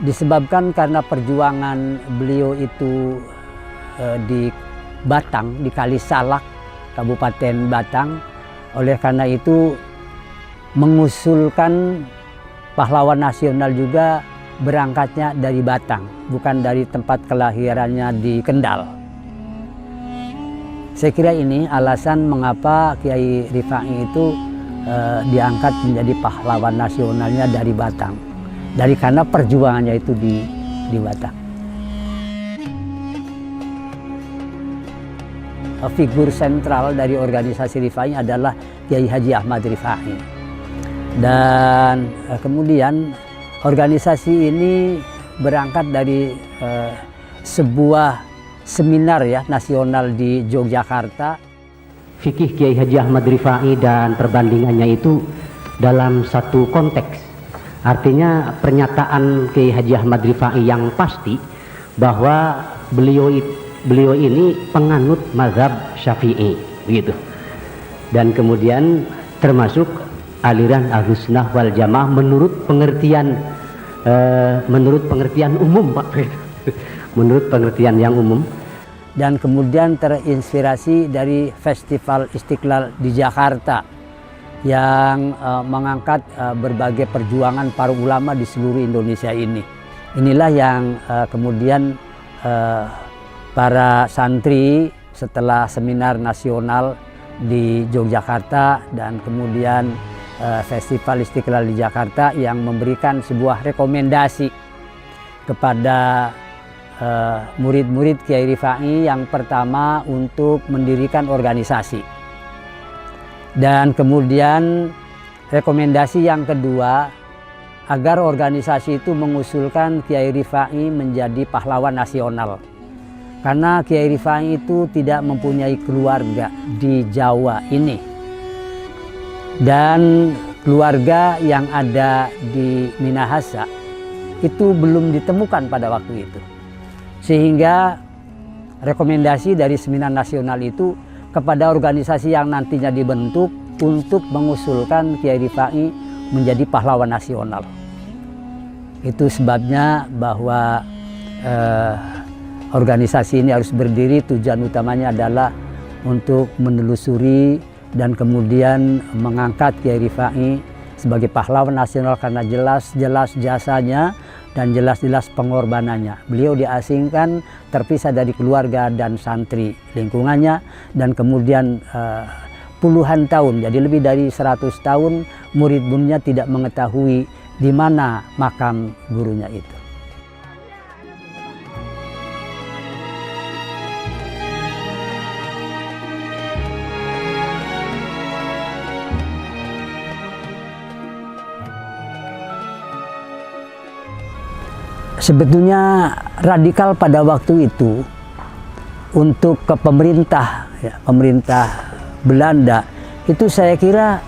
disebabkan karena perjuangan beliau itu di Batang, di Kalisalak, Kabupaten Batang, oleh karena itu mengusulkan pahlawan nasional juga berangkatnya dari Batang, bukan dari tempat kelahirannya di Kendal. Saya kira ini alasan mengapa Kiai Rifai itu diangkat menjadi pahlawan nasionalnya dari Batang, dari karena perjuangannya itu di Batang. Figur sentral dari organisasi Rifai adalah Kiai Haji Ahmad Rifai, dan kemudian organisasi ini berangkat dari sebuah seminar ya nasional di Yogyakarta. Fikih Kiai Haji Ahmad Rifai dan perbandingannya itu dalam satu konteks. Artinya pernyataan Kiai Haji Ahmad Rifai yang pasti bahwa beliau ini penganut mazhab Syafi'i begitu. Dan kemudian termasuk aliran Ahlussunnah wal Jamaah menurut pengertian umum, Pak. Menurut pengertian yang umum. Dan kemudian terinspirasi dari Festival Istiqlal di Jakarta yang mengangkat berbagai perjuangan para ulama di seluruh Indonesia ini. Inilah yang kemudian para santri setelah seminar nasional di Yogyakarta dan kemudian Festival Istiqlal di Jakarta yang memberikan sebuah rekomendasi kepada murid-murid Kiai Rifai yang pertama untuk mendirikan organisasi, dan kemudian rekomendasi yang kedua agar organisasi itu mengusulkan Kiai Rifai menjadi pahlawan nasional, karena Kiai Rifai itu tidak mempunyai keluarga di Jawa ini, dan keluarga yang ada di Minahasa itu belum ditemukan pada waktu itu. Sehingga rekomendasi dari seminar nasional itu kepada organisasi yang nantinya dibentuk untuk mengusulkan Kiai Rifai menjadi pahlawan nasional. Itu sebabnya bahwa organisasi ini harus berdiri, tujuan utamanya adalah untuk menelusuri dan kemudian mengangkat Kiai Rifai sebagai pahlawan nasional karena jelas-jelas jasanya dan jelas-jelas pengorbanannya. Beliau diasingkan, terpisah dari keluarga dan santri lingkungannya, dan kemudian puluhan tahun, jadi lebih dari 100 tahun, murid-muridnya tidak mengetahui di mana makam gurunya itu. Sebetulnya radikal pada waktu itu untuk ke pemerintah Belanda itu saya kira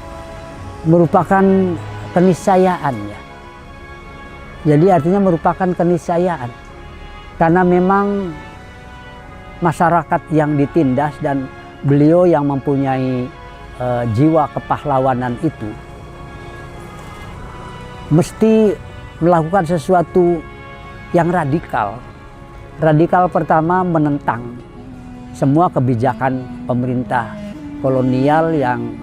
merupakan keniscayaan ya. Jadi artinya merupakan keniscayaan karena memang masyarakat yang ditindas dan beliau yang mempunyai jiwa kepahlawanan itu mesti melakukan sesuatu yang radikal. Radikal pertama menentang semua kebijakan pemerintah kolonial yang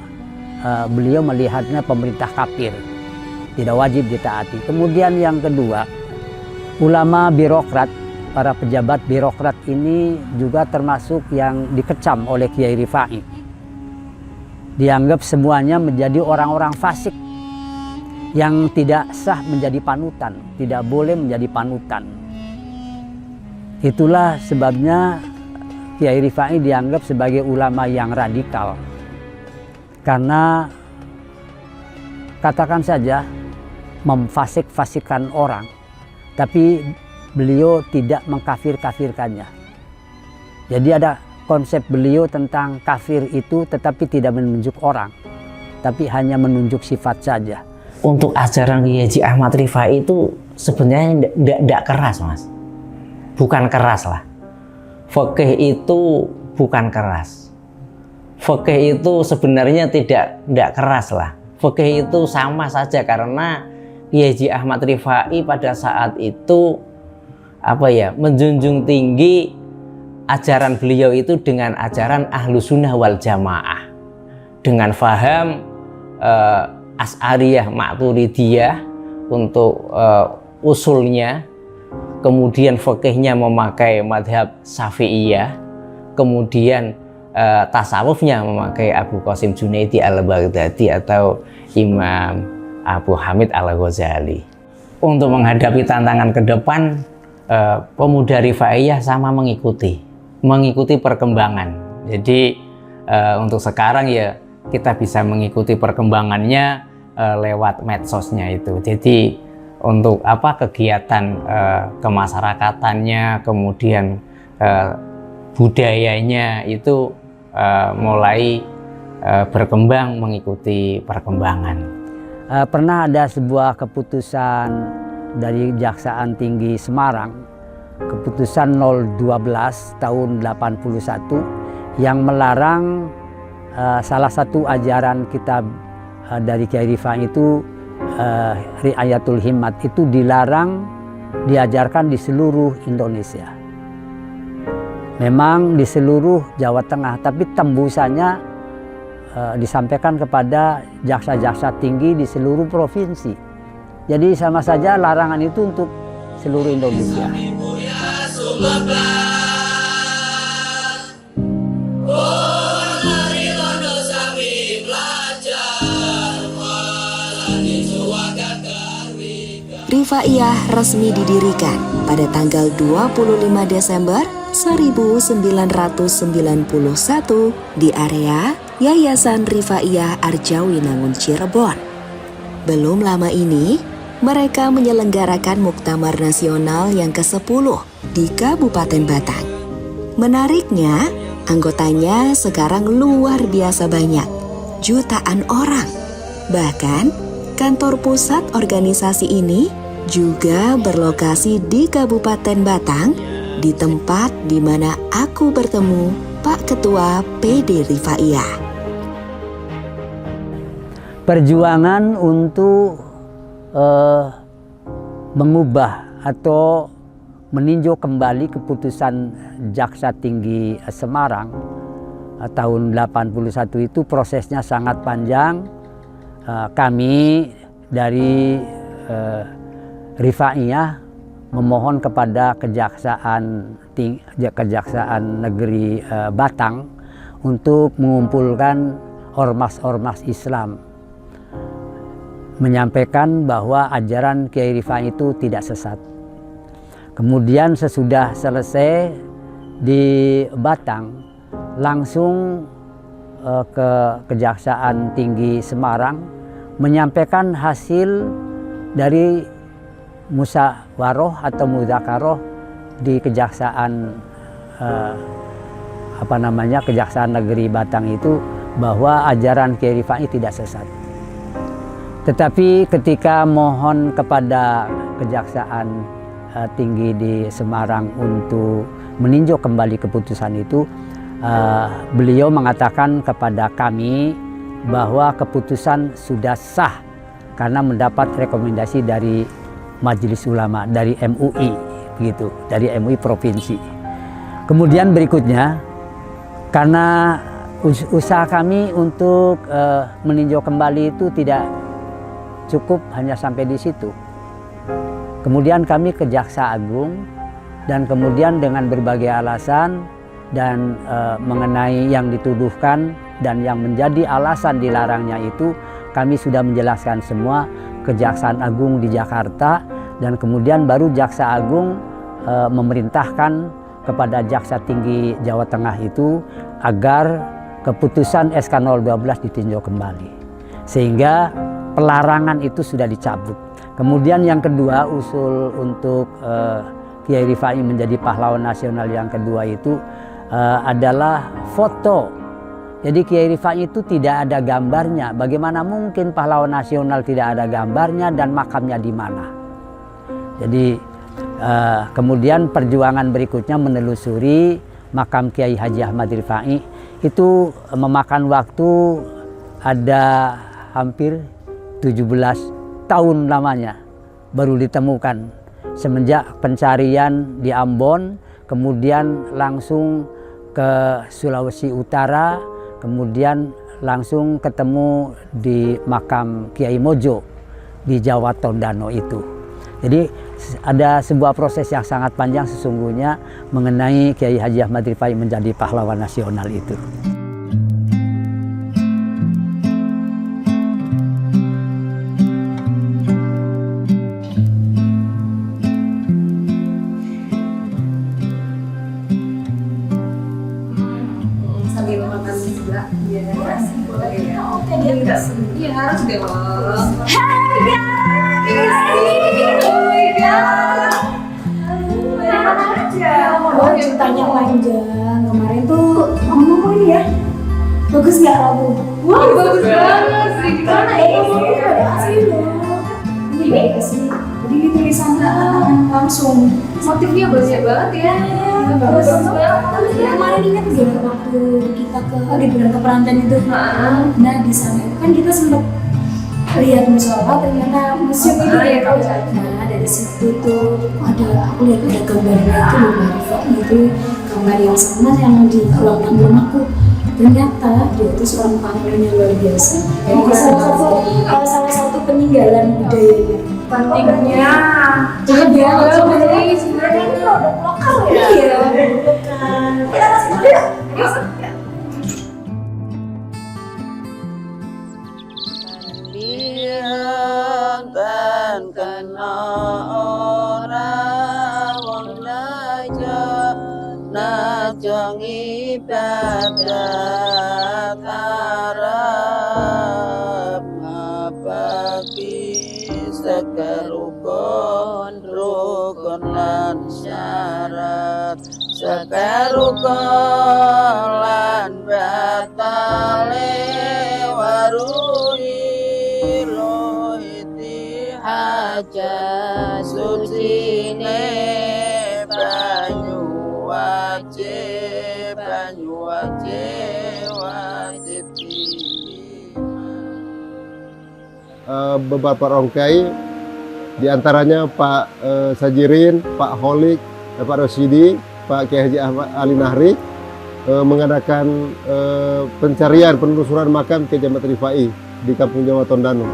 beliau melihatnya pemerintah kafir, tidak wajib ditaati. Kemudian yang kedua, ulama birokrat, para pejabat birokrat ini juga termasuk yang dikecam oleh Kiai Rifai. Dianggap semuanya menjadi orang-orang fasik yang tidak sah menjadi panutan, tidak boleh menjadi panutan. Itulah sebabnya Kiai Rifai dianggap sebagai ulama yang radikal. Karena katakan saja memfasik-fasikkan orang, tapi beliau tidak mengkafir-kafirkannya. Jadi ada konsep beliau tentang kafir itu tetapi tidak menunjuk orang, tapi hanya menunjuk sifat saja. Untuk ajaran Kiai Haji Ahmad Rifai itu sebenarnya tidak keras, Mas. Bukan keras lah. Fikih itu bukan keras. fikih itu sebenarnya tidak keras lah. Fikih itu sama saja, karena Kiai Haji Ahmad Rifai pada saat itu menjunjung tinggi ajaran beliau itu dengan ajaran Ahlus Sunnah wal Jamaah, dengan faham Asy'ariyah Maturidiyah untuk usulnya, kemudian fikihnya memakai madhab Syafi'iyah, kemudian tasawufnya memakai Abu Qasim Junaidi al-Baghdadi atau Imam Abu Hamid al-Ghazali. Untuk menghadapi tantangan ke depan, pemuda Rifaiyah sama mengikuti perkembangan. Jadi untuk sekarang ya kita bisa mengikuti perkembangannya lewat medsosnya itu. Jadi untuk kegiatan kemasyarakatannya, kemudian budayanya itu mulai berkembang mengikuti perkembangan. Pernah ada sebuah keputusan dari Kejaksaan Tinggi Semarang, keputusan 012 tahun 81 yang melarang salah satu ajaran kitab dari Kiai Rifai itu Ri'ayatul Himmat itu dilarang diajarkan di seluruh Indonesia. Memang di seluruh Jawa Tengah, tapi tembusannya disampaikan kepada jaksa-jaksa tinggi di seluruh provinsi. Jadi sama saja larangan itu untuk seluruh Indonesia. Rifaiyah resmi didirikan pada tanggal 25 Desember 1991 di area Yayasan Rifaiyah Arjawinangun Cirebon. Belum lama ini, mereka menyelenggarakan Muktamar Nasional yang ke-10 di Kabupaten Batang. Menariknya, anggotanya sekarang luar biasa banyak, jutaan orang. Bahkan, kantor pusat organisasi ini juga berlokasi di Kabupaten Batang, di tempat di mana aku bertemu Pak Ketua PD Rifaiyah. Perjuangan untuk mengubah atau meninjau kembali keputusan Jaksa Tinggi Semarang tahun 81 itu prosesnya sangat panjang. Kami dari Rifaiyah memohon kepada Kejaksaan Negeri Batang untuk mengumpulkan ormas-ormas Islam, menyampaikan bahwa ajaran Kiai Rifai itu tidak sesat. Kemudian sesudah selesai di Batang, langsung ke Kejaksaan Tinggi Semarang menyampaikan hasil dari musyawarah atau mudzakarah di Kejaksaan Kejaksaan Negeri Batang itu, bahwa ajaran Kiai Rifai tidak sesat. Tetapi ketika mohon kepada Kejaksaan Tinggi di Semarang untuk meninjau kembali keputusan itu, beliau mengatakan kepada kami bahwa keputusan sudah sah karena mendapat rekomendasi dari Majelis Ulama, dari MUI, begitu, dari MUI provinsi. Kemudian berikutnya, karena usaha kami untuk meninjau kembali itu tidak cukup hanya sampai di situ. Kemudian kami ke Jaksa Agung, dan kemudian dengan berbagai alasan dan mengenai yang dituduhkan dan yang menjadi alasan dilarangnya itu, kami sudah menjelaskan semua ke Kejaksaan Agung di Jakarta, dan kemudian baru Jaksa Agung memerintahkan kepada Jaksa Tinggi Jawa Tengah itu agar keputusan SK 012 ditinjau kembali, sehingga pelarangan itu sudah dicabut. Kemudian yang kedua, usul untuk Kiai Rifai menjadi pahlawan nasional yang kedua itu adalah foto. Jadi Kiai Rifai itu tidak ada gambarnya. Bagaimana mungkin pahlawan nasional tidak ada gambarnya dan makamnya di mana? Jadi kemudian perjuangan berikutnya menelusuri makam Kiai Haji Ahmad Rifai itu memakan waktu ada hampir 17 tahun lamanya baru ditemukan. Semenjak pencarian di Ambon, kemudian langsung ke Sulawesi Utara, kemudian langsung ketemu di makam Kiai Mojo di Jawa Tondano itu. Jadi ada sebuah proses yang sangat panjang sesungguhnya mengenai Kiai Haji Ahmad Rifai menjadi pahlawan nasional itu. Sambil makan juga. Iya, boleh ya. Oke, dia iya harus dong. Hai guys, oh my god, oh ceritanya panjang. Kemarin tuh ngomong ini ya, bagus nggak lagu? Wah bagus banget sih. Gimana ya? Ada asli loh. Ini asli. Jadi di tulisannya langsung. Motifnya banyak banget ya. Bagus banget. Kemarin ingat gak waktu kita ke liburan ke Peranten itu? Nah di sana itu kan kita sempat lihat musola, ternyata museum itu ya. Nah dari situ tuh aku lihat ada gambarnya itu loh Mbak Rifa, itu gambar yang sama yang di ulang tahun rumahku. Ternyata dia itu seorang pahlawannya luar biasa. Jadi salah satu peninggalan budayanya. Pentingnya. Jangan dia Jadi sebenarnya ini produk lokal ya. Iya, bukan. Kita kasih dulu ya. Dan kena orang wong najang ibadat Arab mabaki sekarukon rukun lan syarat sekarukon lan batale warui aja susine banyu wajib beberapa orang kiai diantaranya Pak Sajirin, Pak Holik, Pak Rosidi, Pak Kiai Haji Ahmad Ali Nahri mengadakan pencarian penelusuran makam Kiai Haji Ahmad Rifai di Kampung Jawa Tondano.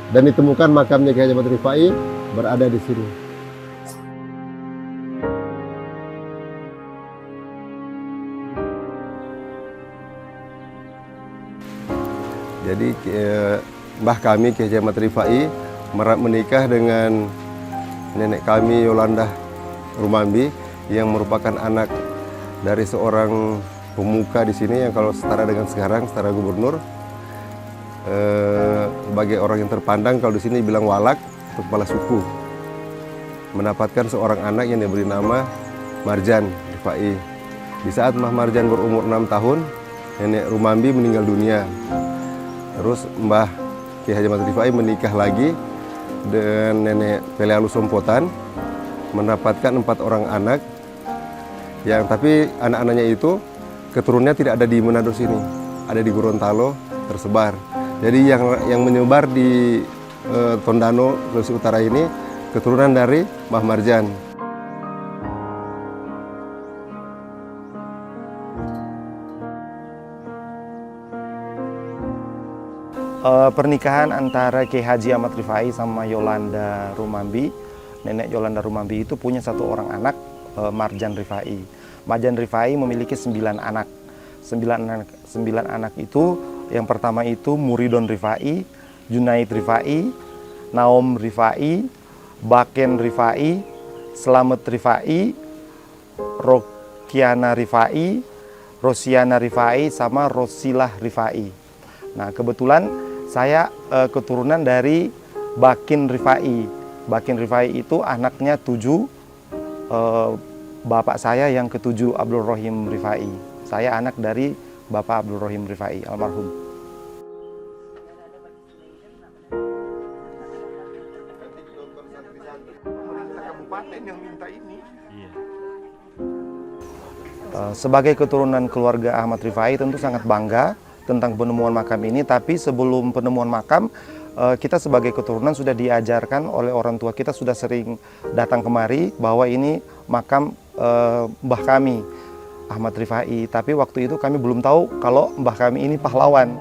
Dan ditemukan makamnya Kiai Haji Ahmad Rifai berada di sini. Jadi mbah kami Kiai Haji Ahmad Rifai menikah dengan nenek kami Yolanda Rumambi yang merupakan anak dari seorang pemuka di sini yang kalau setara dengan sekarang setara gubernur. Sebagai orang yang terpandang kalau di sini bilang walak atau kepala suku, mendapatkan seorang anak yang diberi nama Marjan Rifai. Di saat Mbah Marjan berumur 6 tahun, nenek Rumambi meninggal dunia. Terus Mbah Kiai Haji Ahmad Rifai menikah lagi dengan nenek Pelealu Sompotan, mendapatkan 4 orang anak. Yang tapi anak-anaknya itu keturunannya tidak ada di Manado sini, ada di Gorontalo tersebar. Jadi yang menyebar di Tondano, Sulawesi Utara ini keturunan dari Mbah Marjan. Pernikahan antara Kiai Haji Ahmad Rifai sama Yolanda Rumambi, nenek Yolanda Rumambi itu punya 1 orang anak, Marjan Rifai. Marjan Rifai memiliki 9 anak. 9 anak itu, yang pertama itu Muridon Rifai, Junaid Rifai, Naom Rifai, Baken Rifai, Slamet Rifai, Rokiana Rifai, Rosiana Rifai, sama Rosilah Rifai. Nah kebetulan saya keturunan dari Bakin Rifai. Bakin Rifai itu anaknya 7, bapak saya yang ke-7 Abdul Rohim Rifai. Saya anak dari Bapak Abdul Rohim Rifai almarhum. Sebagai keturunan keluarga Ahmad Rifai tentu sangat bangga tentang penemuan makam ini, tapi sebelum penemuan makam, kita sebagai keturunan sudah diajarkan oleh orang tua kita, sudah sering datang kemari bahwa ini makam mbah kami, Ahmad Rifai. Tapi waktu itu kami belum tahu kalau mbah kami ini pahlawan.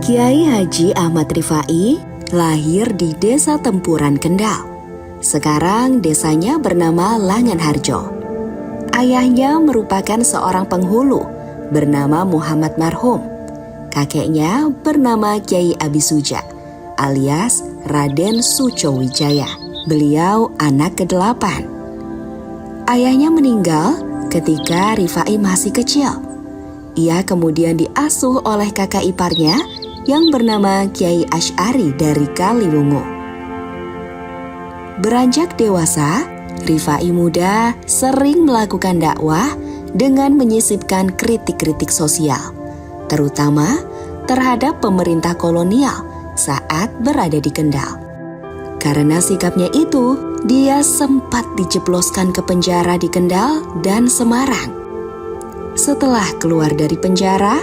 Kiai Haji Ahmad Rifai lahir di Desa Tempuran, Kendal. Sekarang desanya bernama Langanharjo. Ayahnya merupakan seorang penghulu bernama Muhammad Marhum. Kakeknya bernama Kiai Abisuja alias Raden Sucowijaya. Beliau anak ke-8. Ayahnya meninggal ketika Rifai masih kecil. Ia kemudian diasuh oleh kakak iparnya yang bernama Kiai Asy'ari dari Kaliwungu. Beranjak dewasa, Rifai muda sering melakukan dakwah dengan menyisipkan kritik-kritik sosial, terutama terhadap pemerintah kolonial saat berada di Kendal. Karena sikapnya itu, dia sempat dijebloskan ke penjara di Kendal dan Semarang. Setelah keluar dari penjara,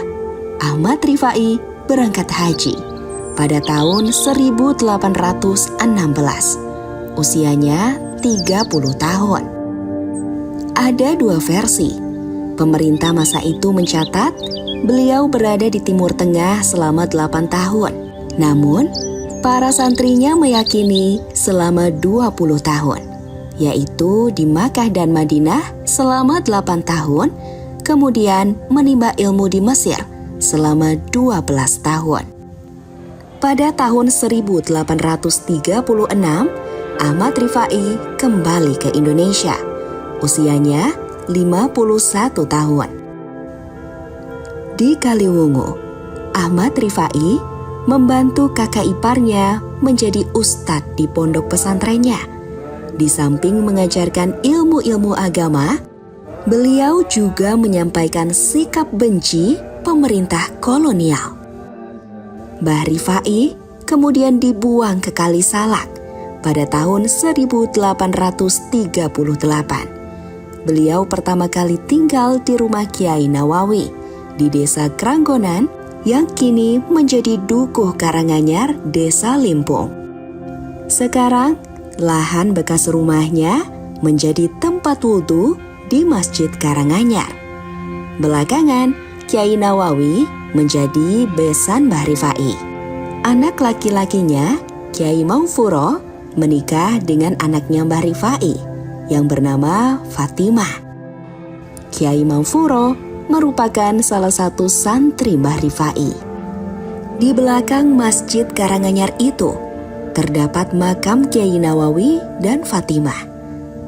Ahmad Rifai berangkat haji pada tahun 1816. Usianya 30 tahun. Ada 2 versi. Pemerintah masa itu mencatat beliau berada di Timur Tengah selama 8 tahun. Namun, para santrinya meyakini selama 20 tahun, yaitu di Makkah dan Madinah selama 8 tahun, kemudian menimba ilmu di Mesir selama 12 tahun. Pada tahun 1836, Ahmad Rifai kembali ke Indonesia. Usianya 51 tahun. Di Kaliwungu, Ahmad Rifai membantu kakak iparnya menjadi ustadz di pondok pesantrennya. Di samping mengajarkan ilmu-ilmu agama, beliau juga menyampaikan sikap benci pemerintah kolonial. Mbah Rifai kemudian dibuang ke Kali Salak pada tahun 1838. Beliau pertama kali tinggal di rumah Kiai Nawawi di Desa Kranggonan yang kini menjadi Dukuh Karanganyar, Desa Limpung. Sekarang, lahan bekas rumahnya menjadi tempat wudhu di Masjid Karanganyar. Belakangan, Kiai Nawawi menjadi besan Mbah Rifai. Anak laki-lakinya, Kiai Maufuro, menikah dengan anaknya Mbah Rifai yang bernama Fatimah. Kiai Maufuro merupakan salah satu santri Mbah Rifai. Di belakang Masjid Karanganyar itu terdapat makam Kiai Nawawi dan Fatimah.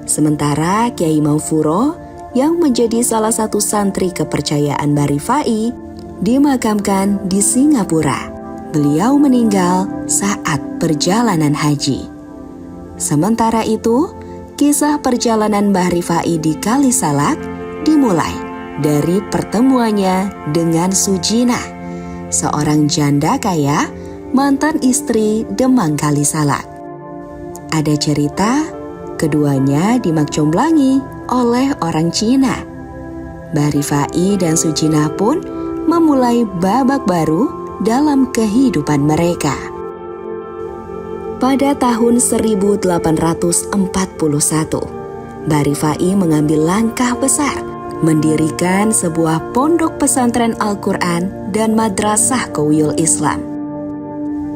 Sementara Kiai Maufuro yang menjadi salah satu santri kepercayaan Mbah Rifai dimakamkan di Singapura. Beliau meninggal saat perjalanan haji. Sementara itu, kisah perjalanan Mbah Rifai di Kali Salak dimulai dari pertemuannya dengan Sujina, seorang janda kaya mantan istri Demang Kali Salak. Ada cerita keduanya dimakcomblangi oleh orang Cina. Mbah Rifai dan Sujina pun memulai babak baru dalam kehidupan mereka. Pada tahun 1841, Mbah Rifai mengambil langkah besar mendirikan sebuah pondok pesantren Al-Quran dan madrasah Qawiyul Islam.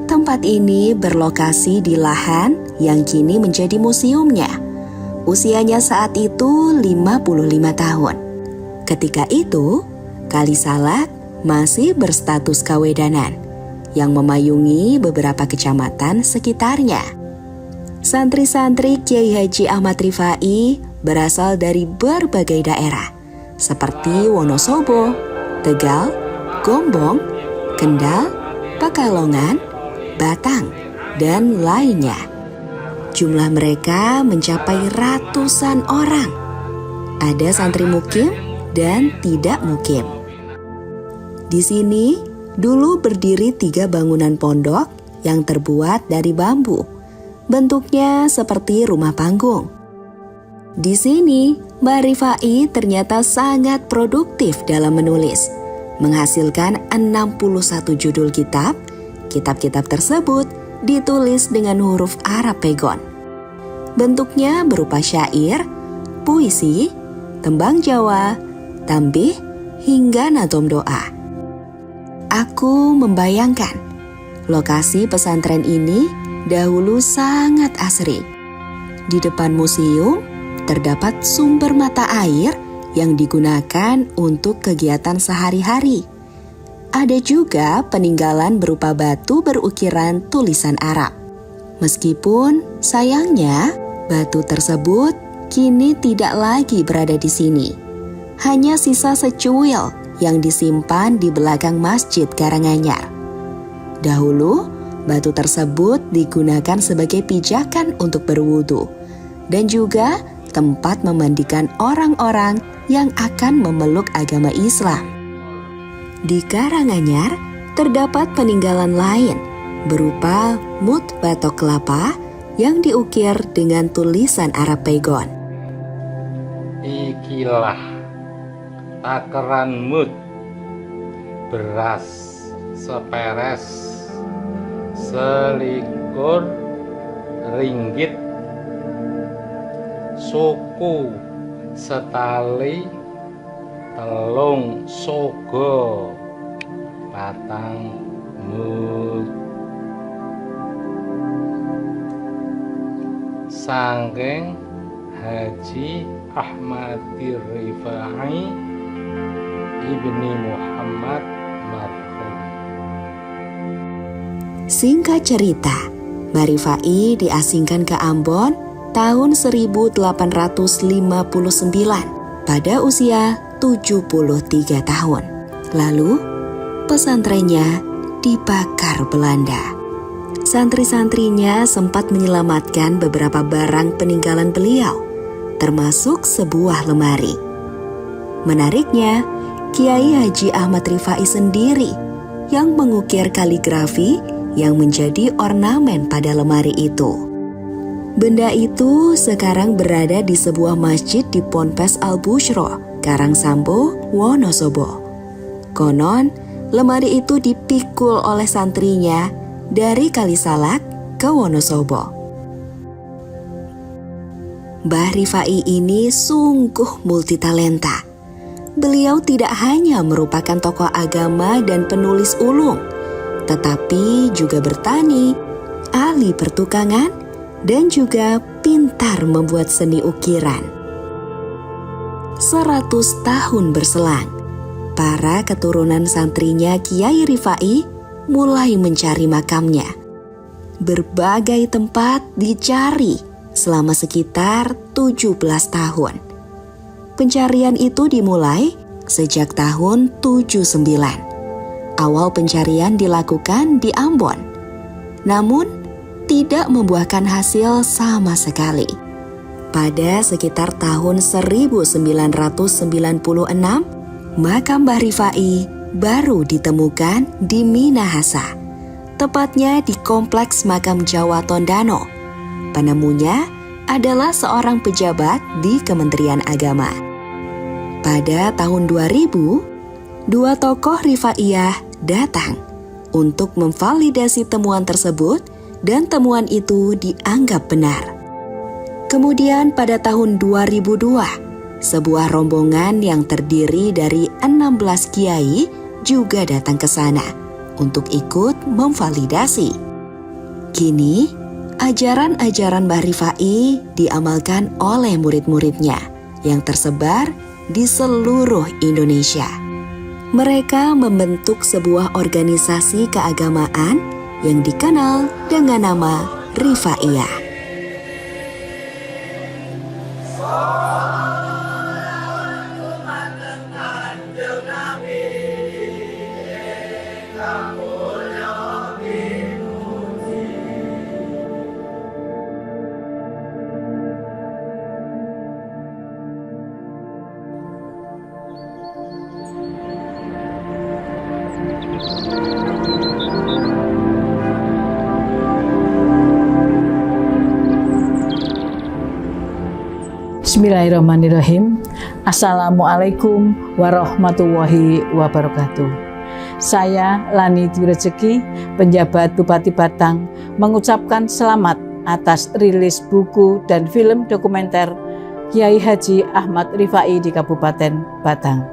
Tempat ini berlokasi di lahan yang kini menjadi museumnya. Usianya saat itu 55 tahun. Ketika itu, Kali Salak masih berstatus kawedanan yang memayungi beberapa kecamatan sekitarnya. Santri-santri Kiai Haji Ahmad Rifai berasal dari berbagai daerah seperti Wonosobo, Tegal, Gombong, Kendal, Pekalongan, Batang, dan lainnya. Jumlah mereka mencapai ratusan orang. Ada santri mukim dan tidak mukim. Di sini dulu berdiri 3 bangunan pondok yang terbuat dari bambu. Bentuknya seperti rumah panggung. Di sini, Mbak Rifai ternyata sangat produktif dalam menulis, menghasilkan 61 judul kitab. Kitab-kitab tersebut ditulis dengan huruf Arab Pegon. Bentuknya berupa syair, puisi, tembang Jawa, tambih, hingga nazom doa. Aku membayangkan lokasi pesantren ini dahulu sangat asri. Di depan museum terdapat sumber mata air yang digunakan untuk kegiatan sehari-hari. Ada juga peninggalan berupa batu berukiran tulisan Arab. Meskipun sayangnya batu tersebut kini tidak lagi berada di sini. Hanya sisa secuil yang disimpan di belakang Masjid Karanganyar. Dahulu, batu tersebut digunakan sebagai pijakan untuk berwudu dan juga tempat memandikan orang-orang yang akan memeluk agama Islam. Di Karanganyar terdapat peninggalan lain berupa mut batok kelapa yang diukir dengan tulisan Arab Pegon. Ikilah takaran mut, beras seperes, selikur ringgit, suku setali, telung sogo, patang mut. Sangking Haji Ahmad Rifai Ibni Muhammad marhum. Singkat cerita, Mbak Rifai diasingkan ke Ambon tahun 1859 pada usia 73 tahun. Lalu, pesantrennya dibakar Belanda. Santri-santrinya sempat menyelamatkan beberapa barang peninggalan beliau, termasuk sebuah lemari. Menariknya, Kiai Haji Ahmad Rifai sendiri yang mengukir kaligrafi yang menjadi ornamen pada lemari itu. Benda itu sekarang berada di sebuah masjid di Ponpes Al-Bushro, Karangsambo, Wonosobo. Konon, lemari itu dipikul oleh santrinya dari Kalisalak ke Wonosobo. Mbah Rifai ini sungguh multitalenta. Beliau tidak hanya merupakan tokoh agama dan penulis ulung, tetapi juga bertani, ahli pertukangan, dan juga pintar membuat seni ukiran. 100 tahun berselang, para keturunan santrinya Kiai Rifai mulai mencari makamnya. Berbagai tempat dicari selama sekitar 17 tahun. Pencarian itu dimulai sejak tahun 79. Awal pencarian dilakukan di Ambon, namun tidak membuahkan hasil sama sekali. Pada sekitar tahun 1996, makam Mbah Rifai baru ditemukan di Minahasa, tepatnya di Kompleks Makam Jawa Tondano. Penemunya adalah seorang pejabat di Kementerian Agama. Pada tahun 2000, dua tokoh Rifaiyah datang untuk memvalidasi temuan tersebut dan temuan itu dianggap benar. Kemudian pada tahun 2002, sebuah rombongan yang terdiri dari 16 kiai juga datang ke sana untuk ikut memvalidasi. Kini, ajaran-ajaran Mbah Rifai diamalkan oleh murid-muridnya yang tersebar di seluruh Indonesia. Mereka membentuk sebuah organisasi keagamaan yang dikenal dengan nama Rifaiyah. Bismillahirrahmanirrahim. Assalamualaikum warahmatullahi wabarakatuh. Saya Lani Dwi Rejeki, penjabat Bupati Batang, mengucapkan selamat atas rilis buku dan film dokumenter Kiai Haji Ahmad Rifai di Kabupaten Batang.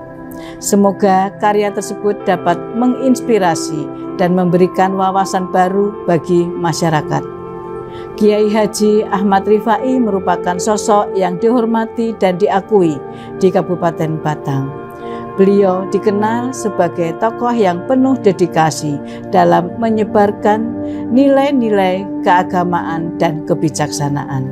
Semoga karya tersebut dapat menginspirasi dan memberikan wawasan baru bagi masyarakat. Kiai Haji Ahmad Rifai merupakan sosok yang dihormati dan diakui di Kabupaten Batang. Beliau dikenal sebagai tokoh yang penuh dedikasi dalam menyebarkan nilai-nilai keagamaan dan kebijaksanaan.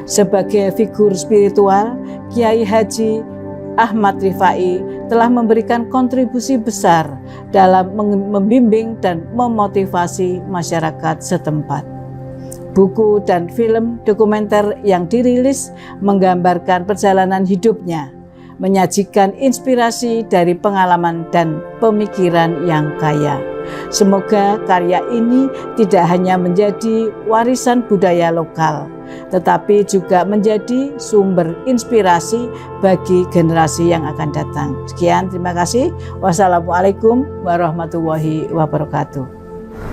Sebagai figur spiritual, Kiai Haji Ahmad Rifai telah memberikan kontribusi besar dalam membimbing dan memotivasi masyarakat setempat. Buku dan film dokumenter yang dirilis menggambarkan perjalanan hidupnya, menyajikan inspirasi dari pengalaman dan pemikiran yang kaya. Semoga karya ini tidak hanya menjadi warisan budaya lokal, tetapi juga menjadi sumber inspirasi bagi generasi yang akan datang. Sekian, terima kasih. Wassalamualaikum warahmatullahi wabarakatuh.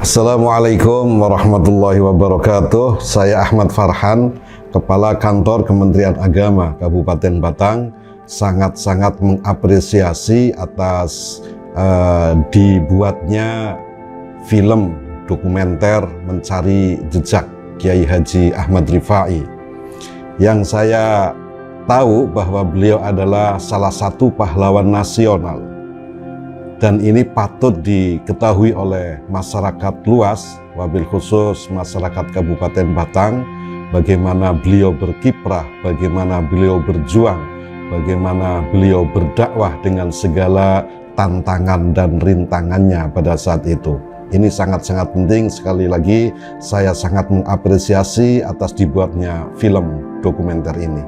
Assalamualaikum warahmatullahi wabarakatuh. Saya Ahmad Farhan, Kepala Kantor Kementerian Agama Kabupaten Batang, sangat-sangat mengapresiasi atas dibuatnya film dokumenter mencari jejak Kiai Haji Ahmad Rifai. Yang saya tahu bahwa beliau adalah salah satu pahlawan nasional. Dan ini patut diketahui oleh masyarakat luas, wabil khusus masyarakat Kabupaten Batang, bagaimana beliau berkiprah, bagaimana beliau berjuang, bagaimana beliau berdakwah dengan segala tantangan dan rintangannya pada saat itu. Ini sangat-sangat penting. Sekali lagi saya sangat mengapresiasi atas dibuatnya film dokumenter ini.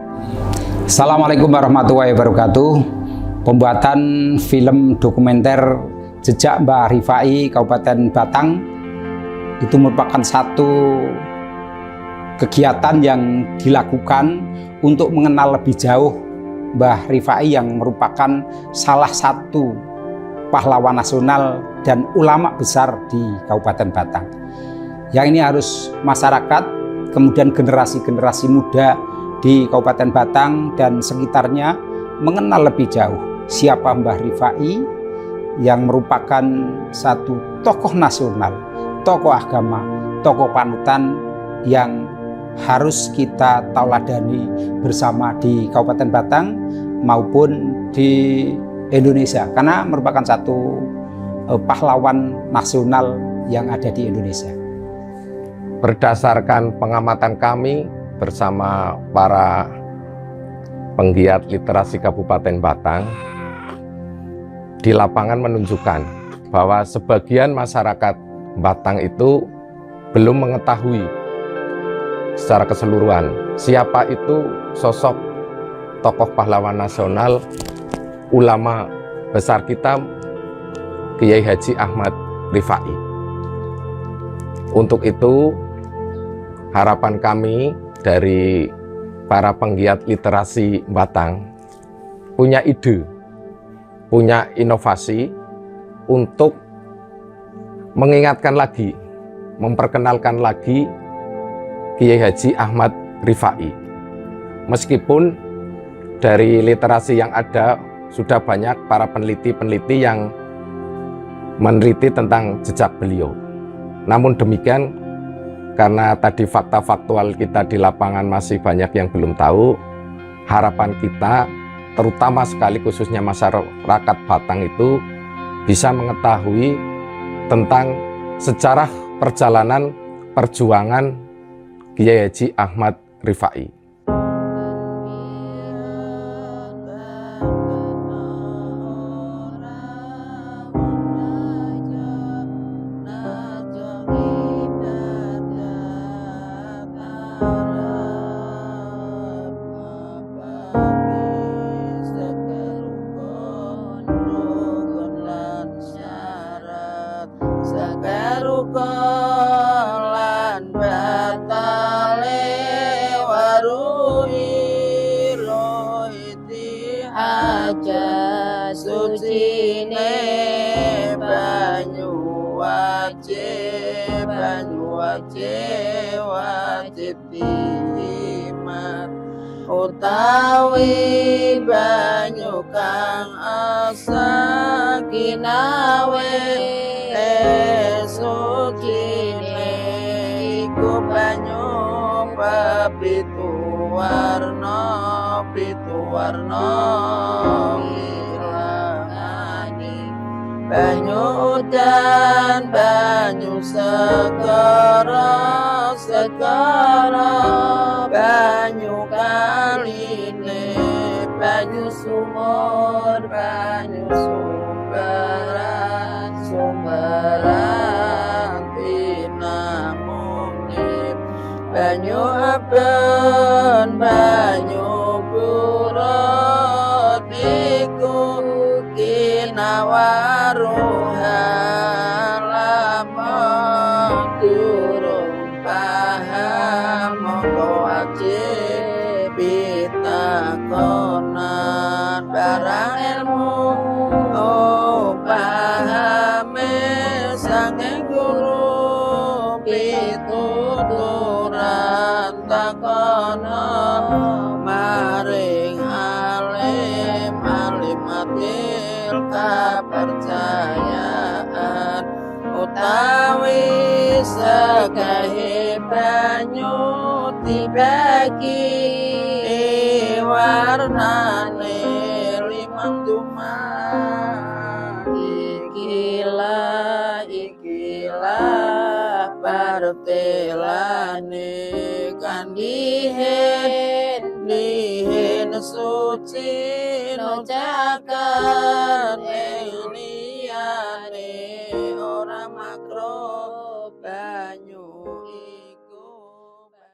Assalamualaikum warahmatullahi wabarakatuh. Pembuatan film dokumenter Jejak Mbah Rifai Kabupaten Batang itu merupakan satu kegiatan yang dilakukan untuk mengenal lebih jauh Mbah Rifai yang merupakan salah satu pahlawan nasional dan ulama besar di Kabupaten Batang. Yang ini harus masyarakat, kemudian generasi-generasi muda di Kabupaten Batang dan sekitarnya mengenal lebih jauh siapa Mbah Rifai yang merupakan satu tokoh nasional, tokoh agama, tokoh panutan yang harus kita tauladani bersama di Kabupaten Batang maupun di Indonesia, karena merupakan satu pahlawan nasional yang ada di Indonesia. Berdasarkan pengamatan kami bersama para penggiat literasi Kabupaten Batang, di lapangan menunjukkan bahwa sebagian masyarakat Batang itu belum mengetahui secara keseluruhan siapa itu sosok tokoh pahlawan nasional, ulama besar kita, Kiai Haji Ahmad Rifai. Untuk itu, harapan kami dari para penggiat literasi Batang punya ide, punya inovasi untuk mengingatkan lagi, memperkenalkan lagi Kiai Haji Ahmad Rifai. Meskipun dari literasi yang ada sudah banyak para peneliti-peneliti yang meneliti tentang jejak beliau. Namun demikian, karena tadi fakta faktual kita di lapangan masih banyak yang belum tahu, harapan kita terutama sekali khususnya masyarakat Batang itu bisa mengetahui tentang sejarah perjalanan perjuangan Kiai Haji Ahmad Rifai. Sakarukolan batale warui banyu wajib diimat utawi banyu kang asa ginawe sucine iku banyu pitu warna ilangani banyu udan banyu segara banyu kaline banyu sumur banyu sumberan tinamuni banyu aben banyu burut iku kinawaruha lamun durung paham mongko wajib pitakonan barang ilmu pahame sanging guru pituturan takonan maring alim alimatil kepercayaan utawi sekahe banyu dibagi warnane limang duman ikilah partelane kandihen suci nojakan